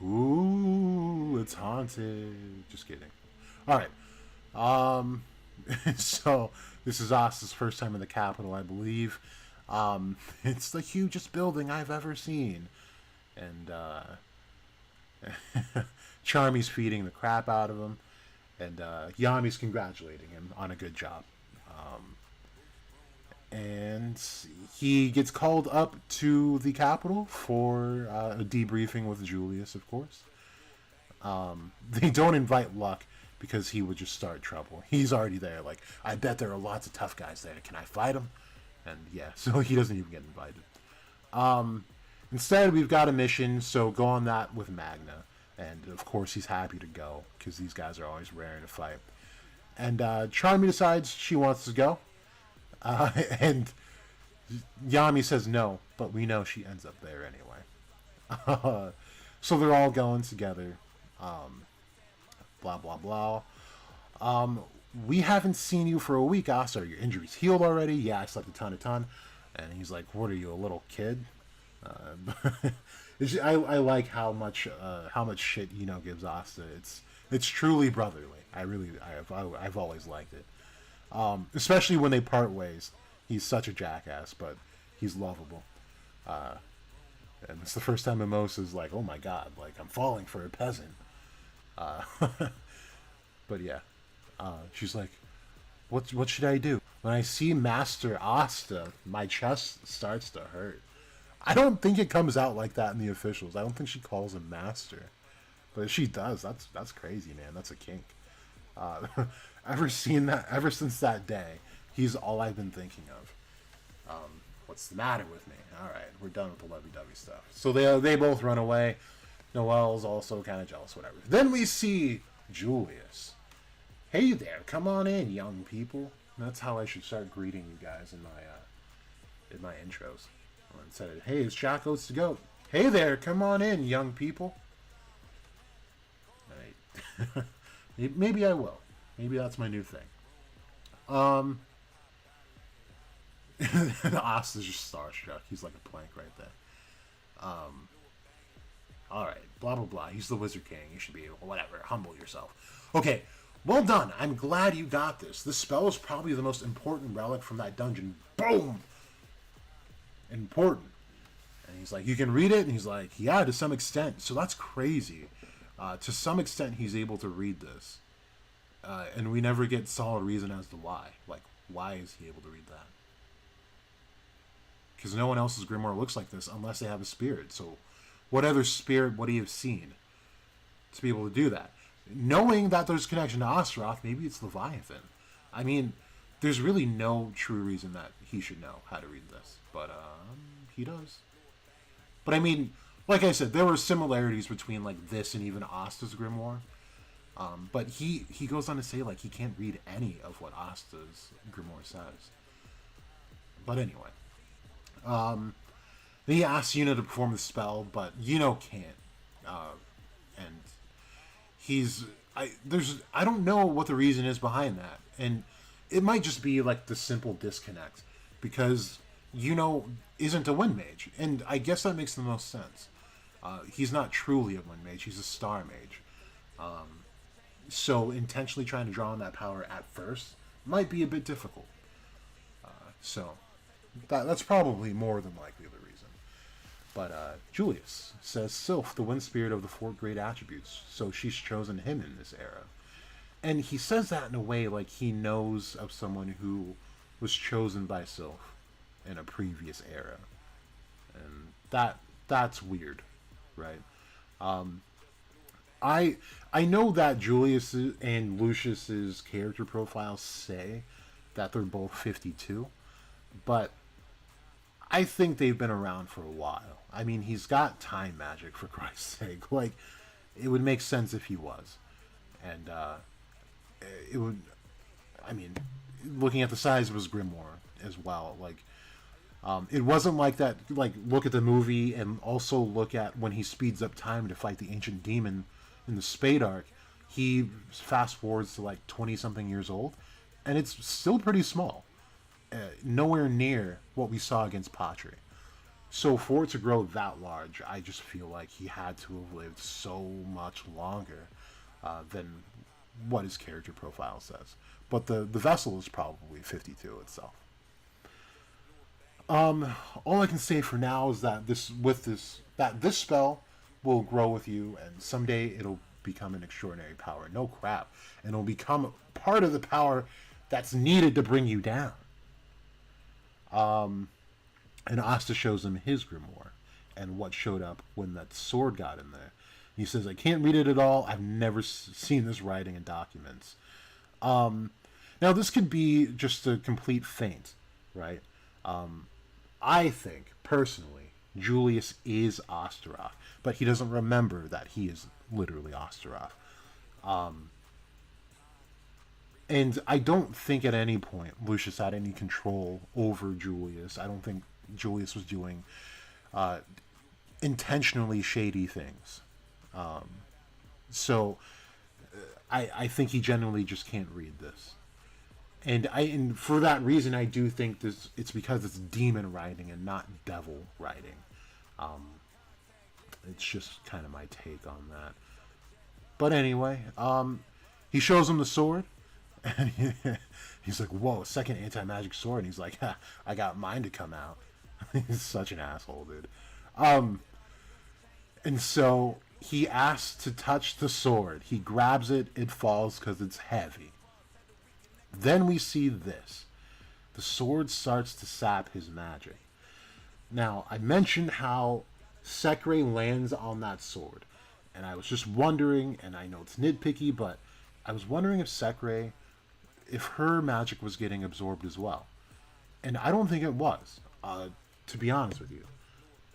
Ooh, it's haunted. Just kidding. Alright. So, this is Asta's first time in the capital, I believe. It's the hugest building I've ever seen. And, Charmy's feeding the crap out of him. And Yami's congratulating him on a good job. And he gets called up to the capital for a debriefing with Julius, of course. They don't invite Luck because he would just start trouble. He's already there. Like, I bet there are lots of tough guys there. Can I fight them? And yeah, so he doesn't even get invited. Instead, we've got a mission, so go on that with Magna. And, of course, he's happy to go, because these guys are always raring to fight. And Charmy decides she wants to go. And Yami says no, but we know she ends up there anyway. So they're all going together. Blah, blah, blah. We haven't seen you for a week, Asa. Are your injuries healed already? Yeah, I slept a ton. And he's like, what are you, a little kid? I like how much shit gives Asta. It's truly brotherly. I've always liked it, especially when they part ways. He's such a jackass, but he's lovable. And it's the first time Mimosa's like, oh my god, like I'm falling for a peasant. Uh, but yeah, she's like, what should I do? When I see Master Asta, my chest starts to hurt. I don't think it comes out like that in the officials. I don't think she calls him Master, but if she does, that's crazy, man. That's a kink. Uh, ever since that day, he's all I've been thinking of. What's the matter with me? All right, we're done with the lovey-dovey stuff. So they both run away. Noelle's also kind of jealous, whatever. Then we see Julius. Hey there, come on in, young people. That's how I should start greeting you guys in my intros. Instead of, hey, it's Jack Oates to go. Hey there, come on in, young people. Right. Maybe I will. Maybe that's my new thing. Asta's just starstruck. He's like a plank right there. Alright, blah blah blah. He's the Wizard King. You should be, whatever, humble yourself. Okay, well done. I'm glad you got this. This spell is probably the most important relic from that dungeon. Boom! Important. And he's like, you can read it? And he's like, yeah, to some extent. So that's crazy. To some extent, he's able to read this. And we never get solid reason as to why. Like, why is he able to read that? Because no one else's grimoire looks like this unless they have a spirit. So what other spirit would he have seen to be able to do that? Knowing that there's a connection to Astaroth, maybe it's Leviathan. I mean, there's really no true reason that he should know how to read this. But he does. But I mean, like I said, there were similarities between like this and even Asta's grimoire. But he goes on to say like he can't read any of what Asta's grimoire says. But anyway. He asks Yuna to perform the spell, but Yuna can't. And I don't know what the reason is behind that. And it might just be like the simple disconnect. Because Yuna isn't a wind mage. And I guess that makes the most sense. He's not truly a wind mage, he's a star mage. So intentionally trying to draw on that power at first might be a bit difficult. So that's probably more than likely the reason. But Julius says Sylph, the wind spirit of the four great attributes, so she's chosen him in this era. And he says that in a way like he knows of someone who was chosen by Sylph in a previous era. And that's weird, right? I know that Julius and Lucius's character profiles say that they're both 52, but I think they've been around for a while. I mean, he's got time magic, for Christ's sake. Like, it would make sense if he was. And it would, I mean, looking at the size of his grimoire as well, like, it wasn't like that, like, look at the movie and also look at when he speeds up time to fight the ancient demon in the Spade arc. He fast forwards to like 20-something years old, and it's still pretty small. Nowhere near what we saw against Patri. So for it to grow that large, I just feel like he had to have lived so much longer than what his character profile says. But the vessel is probably 52 itself. All I can say for now is that this spell will grow with you, and someday it'll become an extraordinary power. No crap. And it'll become part of the power that's needed to bring you down. And Asta shows him his grimoire and what showed up when that sword got in there. He says, I can't read it at all. I've never seen this writing in documents. Now, this could be just a complete feint, right? I think, personally, Julius is Astaroth, but he doesn't remember that he is literally Astaroth. And I don't think at any point Lucius had any control over Julius. I don't think Julius was doing intentionally shady things. So I think he genuinely just can't read this. And for that reason, I do think it's because it's demon writing and not devil writing. It's just kind of my take on that. But anyway, he shows him the sword, and he's like, "Whoa, second anti-magic sword." And he's like, ha, "I got mine to come out." He's such an asshole, dude. And so he asks to touch the sword. He grabs it. It falls because it's heavy. Then we see this. The sword starts to sap his magic. Now, I mentioned how Sekre lands on that sword. And I was just wondering, and I know it's nitpicky, but I was wondering if Sekre, if her magic was getting absorbed as well. And I don't think it was, to be honest with you.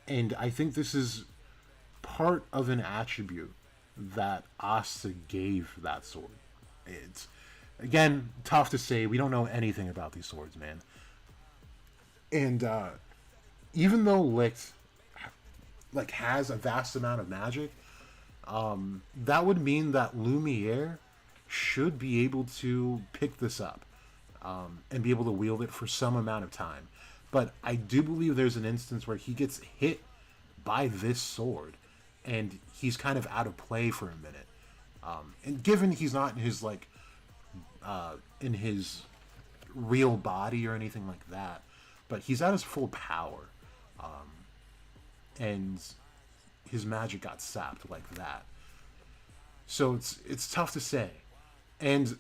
And I think this is part of an attribute that Asta gave that sword. It's, again, tough to say. We don't know anything about these swords, man. And even though Licht has a vast amount of magic, that would mean that Lumiere should be able to pick this up and be able to wield it for some amount of time. But I do believe there's an instance where he gets hit by this sword and he's kind of out of play for a minute. And given he's not in his real body or anything like that, but he's at his full power, and his magic got sapped like that. So it's tough to say. And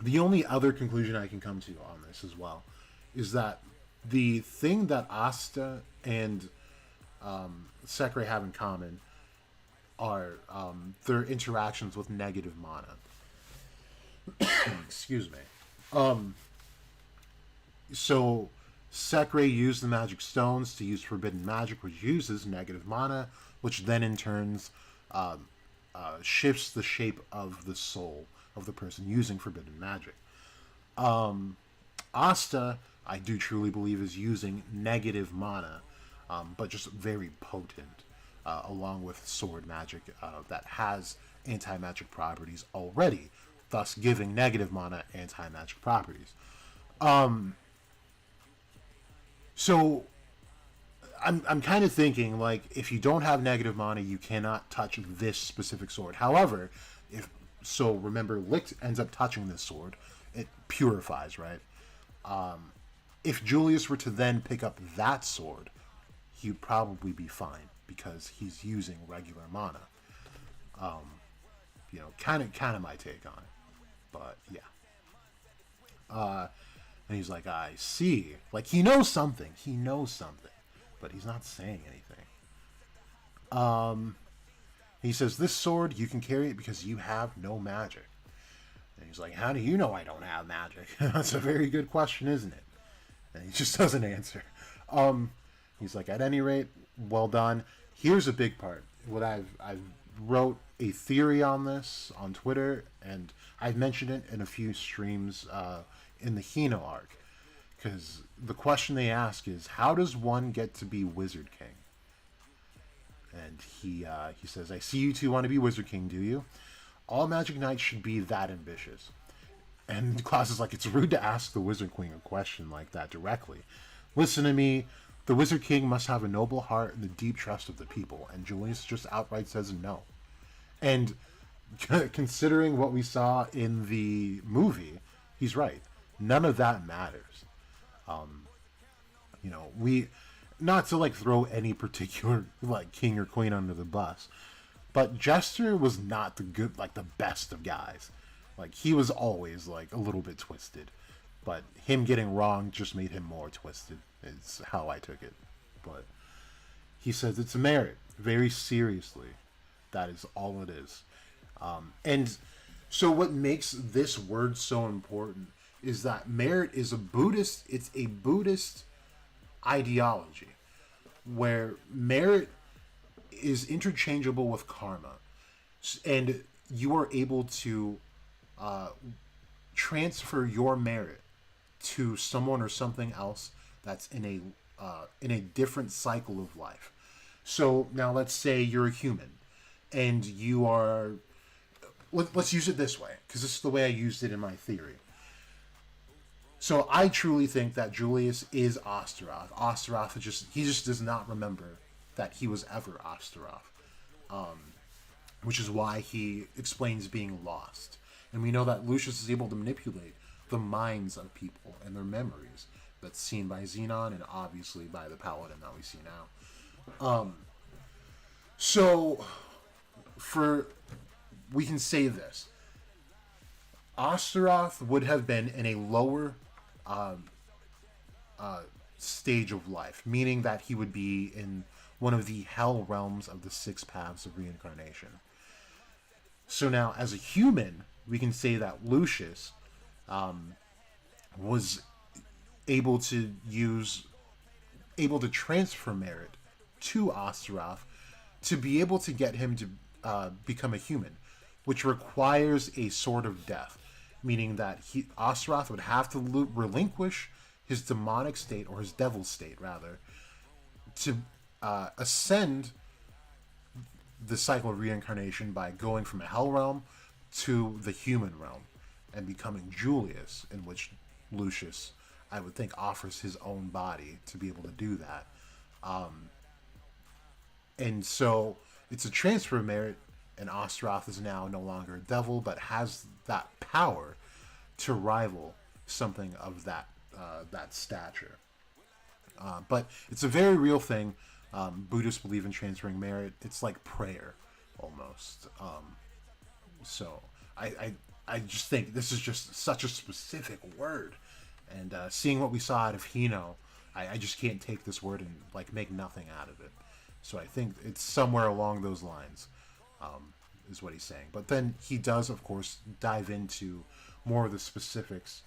the only other conclusion I can come to on this as well is that the thing that Asta and Sekre have in common are their interactions with negative mana. Excuse me. So Sekre used the magic stones to use forbidden magic, which uses negative mana, which then in turn shifts the shape of the soul of the person using forbidden magic. Asta, I do truly believe, is using negative mana, but just very potent, along with sword magic that has anti-magic properties already, thus giving negative mana anti-magic properties. So I'm kind of thinking, like, if you don't have negative mana, you cannot touch this specific sword. However, remember, Licht ends up touching this sword. It purifies, right? If Julius were to then pick up that sword, he'd probably be fine because he's using regular mana. Kind of my take on it. But yeah. And he's like, I see. Like, he knows something. He knows something. But he's not saying anything. He says, this sword, you can carry it because you have no magic. And he's like, how do you know I don't have magic? That's a very good question, isn't it? And he just doesn't answer. He's like, at any rate, well done. Here's a big part. What I've wrote a theory on this on Twitter, and I've mentioned it in a few streams in the Hino arc. Because the question they ask is, how does one get to be Wizard King? And he says, I see you two want to be Wizard King, do you? All Magic Knights should be that ambitious. And Klaus is like, it's rude to ask the Wizard Queen a question like that directly. Listen to me. The Wizard King must have a noble heart and the deep trust of the people. And Julius just outright says no. And considering what we saw in the movie, he's right. None of that matters. We, not to throw any particular king or queen under the bus, but Jester was not the best of guys. He was always a little bit twisted, but him getting wrong just made him more twisted. Is how I took it. But he says it's a merit, very seriously. That is all it is. And so what makes this word so important is that merit is it's a Buddhist ideology where merit is interchangeable with karma, and you are able to transfer your merit to someone or something else that's in a different cycle of life. So now let's say you're a human and you are, let's use it this way because this is the way I used it in my theory. So I truly think that Julius is Osteroth. Osteroth he just does not remember that he was ever Osteroth, which is why he explains being lost. And we know that Lucius is able to manipulate the minds of people and their memories. That's seen by Xenon and obviously by the Paladin that we see now. So, we can say this. Osteroth would have been in a lower stage of life, meaning that he would be in one of the hell realms of the six paths of reincarnation. So now, as a human, we can say that Lucius was able to transfer merit to Osteroth to be able to get him to become a human, which requires a sort of death, meaning that Osteroth would have to relinquish his demonic state, or his devil state rather, to ascend the cycle of reincarnation by going from a hell realm to the human realm and becoming Julius, in which Lucius, I would think, offers his own body to be able to do that. And so it's a transfer of merit, and Osteroth is now no longer a devil, but has that power to rival something of that stature. But it's a very real thing. Buddhists believe in transferring merit. It's like prayer, almost. So I just think this is just such a specific word. And seeing what we saw out of Hino, I just can't take this word and like make nothing out of it. So I think it's somewhere along those lines, is what he's saying. But then he does, of course, dive into more of the specifics.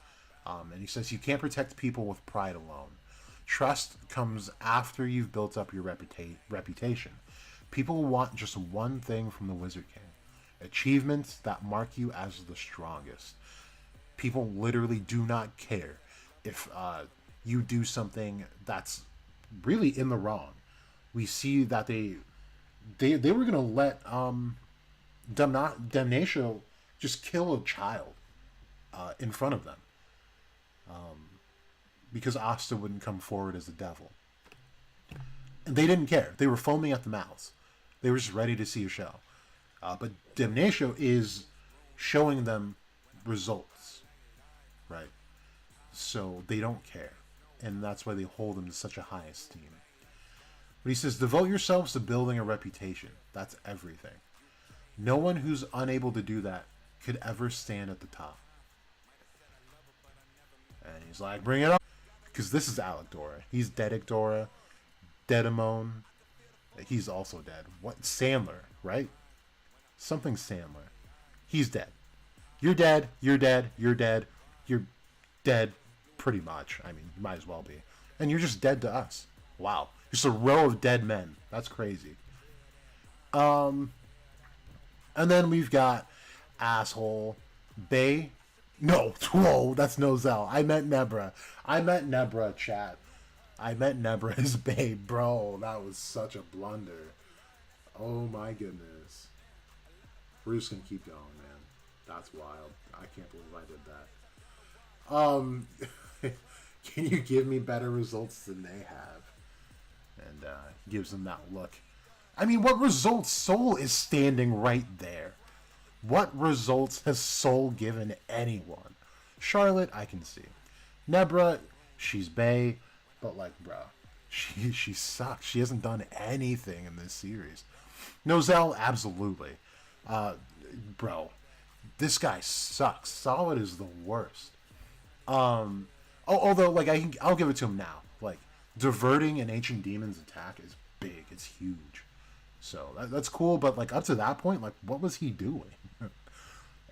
And he says you can't protect people with pride alone. Trust comes after you've built up your reputation. People want just one thing from the Wizard King: achievements that mark you as the strongest. People literally do not care if you do something that's really in the wrong. We see that they were gonna let Damnatio just kill a child in front of them, because Asta wouldn't come forward as the devil. And they didn't care. They were foaming at the mouths. They were just ready to see a show. But Damnatio is showing them results, right? So they don't care. And that's why they hold him to such a high esteem. But he says, devote yourselves to building a reputation. That's everything. No one who's unable to do that could ever stand at the top. And he's like, bring it up. Because this is Alec Dora. He's Dedic Dora. Dedamone. He's also dead. What? Sandler, right? Something Sandler. He's dead. You're dead. You're dead. You're dead. You're dead. Pretty much. I mean, you might as well be. And you're just dead to us. Wow. Just a row of dead men. That's crazy. And then we've got asshole Bay. No, whoa, that's Nozel. I meant Nebra. Chat. I meant Nebra as Bay. Bro, that was such a blunder. Oh my goodness. We're just gonna keep going, man. That's wild. I can't believe I did that. Can you give me better results than they have? And gives them that look. I mean, what results? Soul is standing right there. What results has Soul given anyone? Charlotte, I can see. Nebra, she's bae, but like, bruh, she sucks. She hasn't done anything in this series. Nozel, absolutely. Bro, this guy sucks. Solid is the worst. Although, like, I'll give it to him now. Like, diverting an Ancient Demon's attack is big. It's huge. So that's cool, but like up to that point, like what was he doing?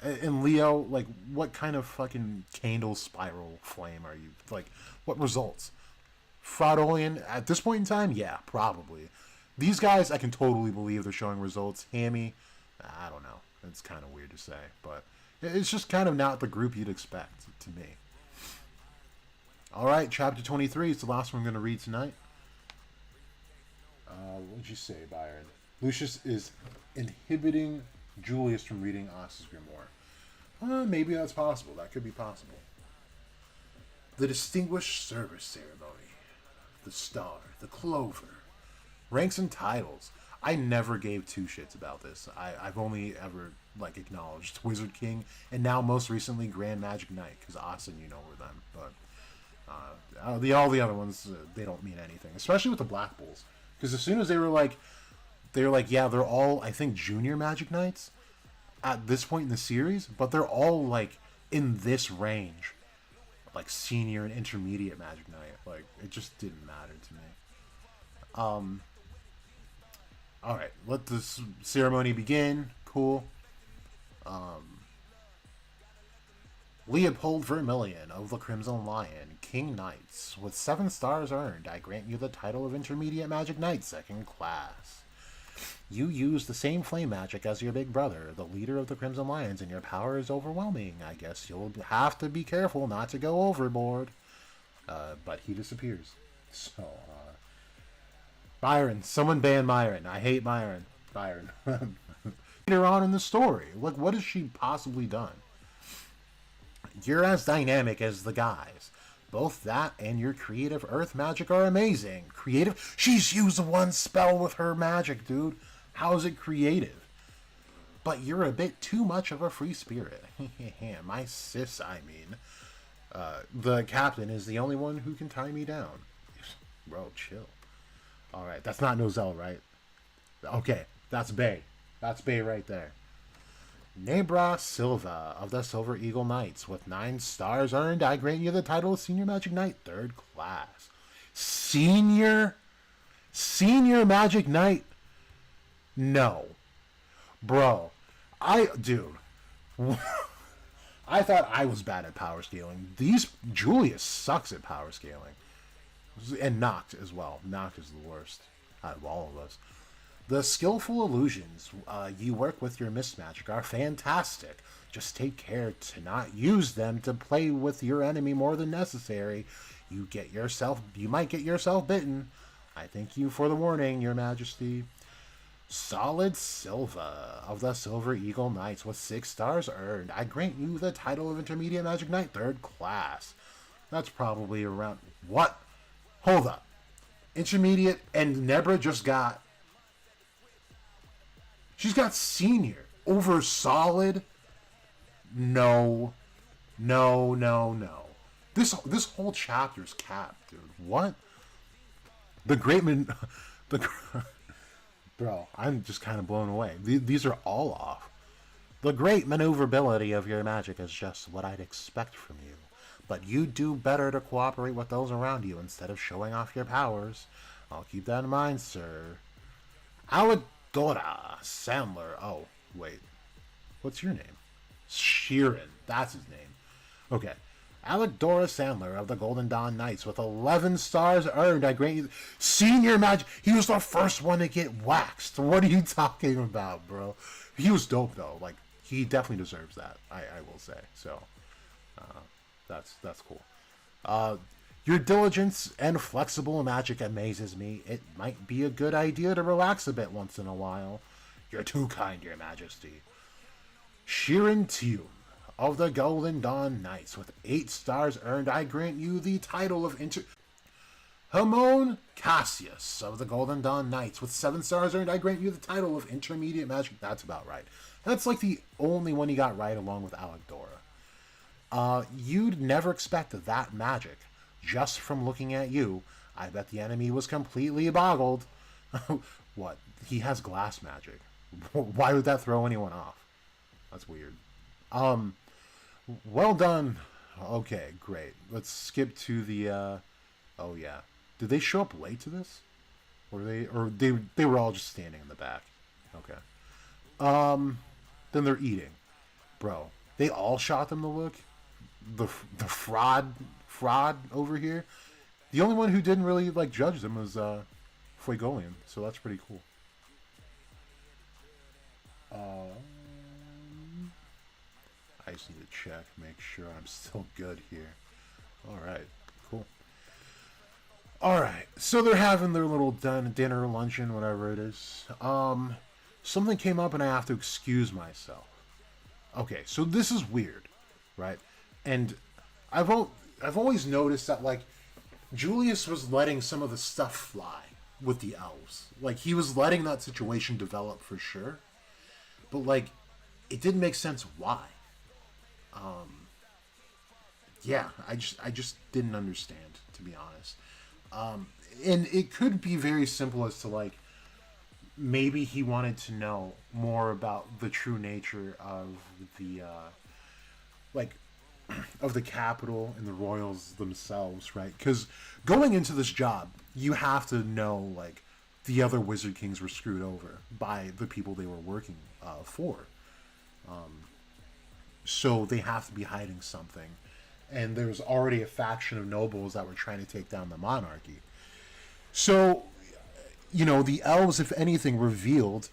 And Leo, like what kind of fucking candle spiral flame are you? Like what results? Fraudolian at this point in time, yeah, probably. These guys, I can totally believe they're showing results. Hammy, I don't know. It's kind of weird to say, but it's just kind of not the group you'd expect to me. All right, chapter 23 is the last one I'm going to read tonight. What did you say, Byron? Lucius is inhibiting Julius from reading Asta's grimoire. Maybe that's possible. That could be possible. The Distinguished Service Ceremony. The Star. The Clover. Ranks and titles. I never gave two shits about this. I've only ever like acknowledged Wizard King and now most recently Grand Magic Knight because Austin, you know, were them. But all the other ones they don't mean anything, especially with the Black Bulls. Because as soon as they were like, yeah, they're all I think junior Magic Knights at this point in the series, but they're all like in this range, like senior and intermediate Magic Knight. Like it just didn't matter to me. All right, let the ceremony begin. Cool. Leopold Vermilion of the Crimson Lion, King Knights. With 7 stars earned, I grant you the title of Intermediate Magic Knight, 2nd class. You use the same flame magic as your big brother, the leader of the Crimson Lions, and your power is overwhelming. I guess you'll have to be careful not to go overboard. But he disappears. So, Byron. Someone ban Byron. I hate Byron. Byron. Later on in the story, like, what has she possibly done? You're as dynamic as the guys. Both that and your creative earth magic are amazing. Creative? She's used one spell with her magic, dude. How is it creative? But you're a bit too much of a free spirit. My sis, I mean. The captain is the only one who can tie me down. Bro, chill. Alright, that's not Nozel, right? Okay, that's Bay. That's Bay right there. Nebra Silva of the Silver Eagle Knights. With 9 stars earned, I grant you the title of Senior Magic Knight, 3rd class. Senior Magic Knight? No. Bro. Dude. I thought I was bad at power scaling. Julius sucks at power scaling. And Noct as well. Noct is the worst out of all of us. The skillful illusions you work with your mist magic are fantastic. Just take care to not use them to play with your enemy more than necessary. You might get yourself bitten. I thank you for the warning, Your Majesty. Solid Silva of the Silver Eagle Knights with 6 stars earned. I grant you the title of Intermediate Magic Knight, 3rd class. That's probably around... What? Hold up. Intermediate and Nebra just got... She's got Senior over Solid? No. This whole chapter's capped, dude. What? The Great Man... Bro, I'm just kind of blown away. These are all off. The great maneuverability of your magic is just what I'd expect from you. But you do better to cooperate with those around you instead of showing off your powers. I'll keep that in mind, sir. Alidora Sandler. Oh, wait. What's your name? Sheeran. That's his name. Okay. Alidora Sandler of the Golden Dawn Knights with 11 stars earned. I grant you... Senior Magic... He was the first one to get waxed. What are you talking about, bro? He was dope, though. Like, he definitely deserves that, I will say. So, that's cool. Your diligence and flexible magic amazes me. It might be a good idea to relax a bit once in a while. You're too kind, Your Majesty. Sheeran Tune of the Golden Dawn Knights with 8 stars earned. I grant you the title of Hamon Cassius of the Golden Dawn Knights with 7 stars earned. I grant you the title of Intermediate Magic. That's about right. That's like the only one you got right along with Alidora. You'd never expect that magic just from looking at you. I bet the enemy was completely boggled. What? He has glass magic. Why would that throw anyone off? That's weird. Well done. Okay, great. Let's skip to the, oh yeah. Did they show up late to this? Or they were all just standing in the back. Okay. Then they're eating. Bro, they all shot them to look. The fraud over here. The only one who didn't really, like, judge them was, Fuegolian. So that's pretty cool. I just need to check, make sure I'm still good here. Alright, cool. Alright, so they're having their little dinner, luncheon, whatever it is. Something came up and I have to excuse myself. Okay, so this is weird, right? And I've always noticed that, like, Julius was letting some of the stuff fly. with the elves. Like, he was letting that situation develop for sure, but like, it didn't make sense why. Yeah, I just didn't understand, to be honest. And it could be very simple as to like, maybe he wanted to know more about the true nature of the like of the capital and the royals themselves, right? Because going into this job, you have to know like the other wizard kings were screwed over by the people they were working for, so they have to be hiding something. And there's already a faction of nobles that were trying to take down the monarchy. So, the elves, if anything, revealed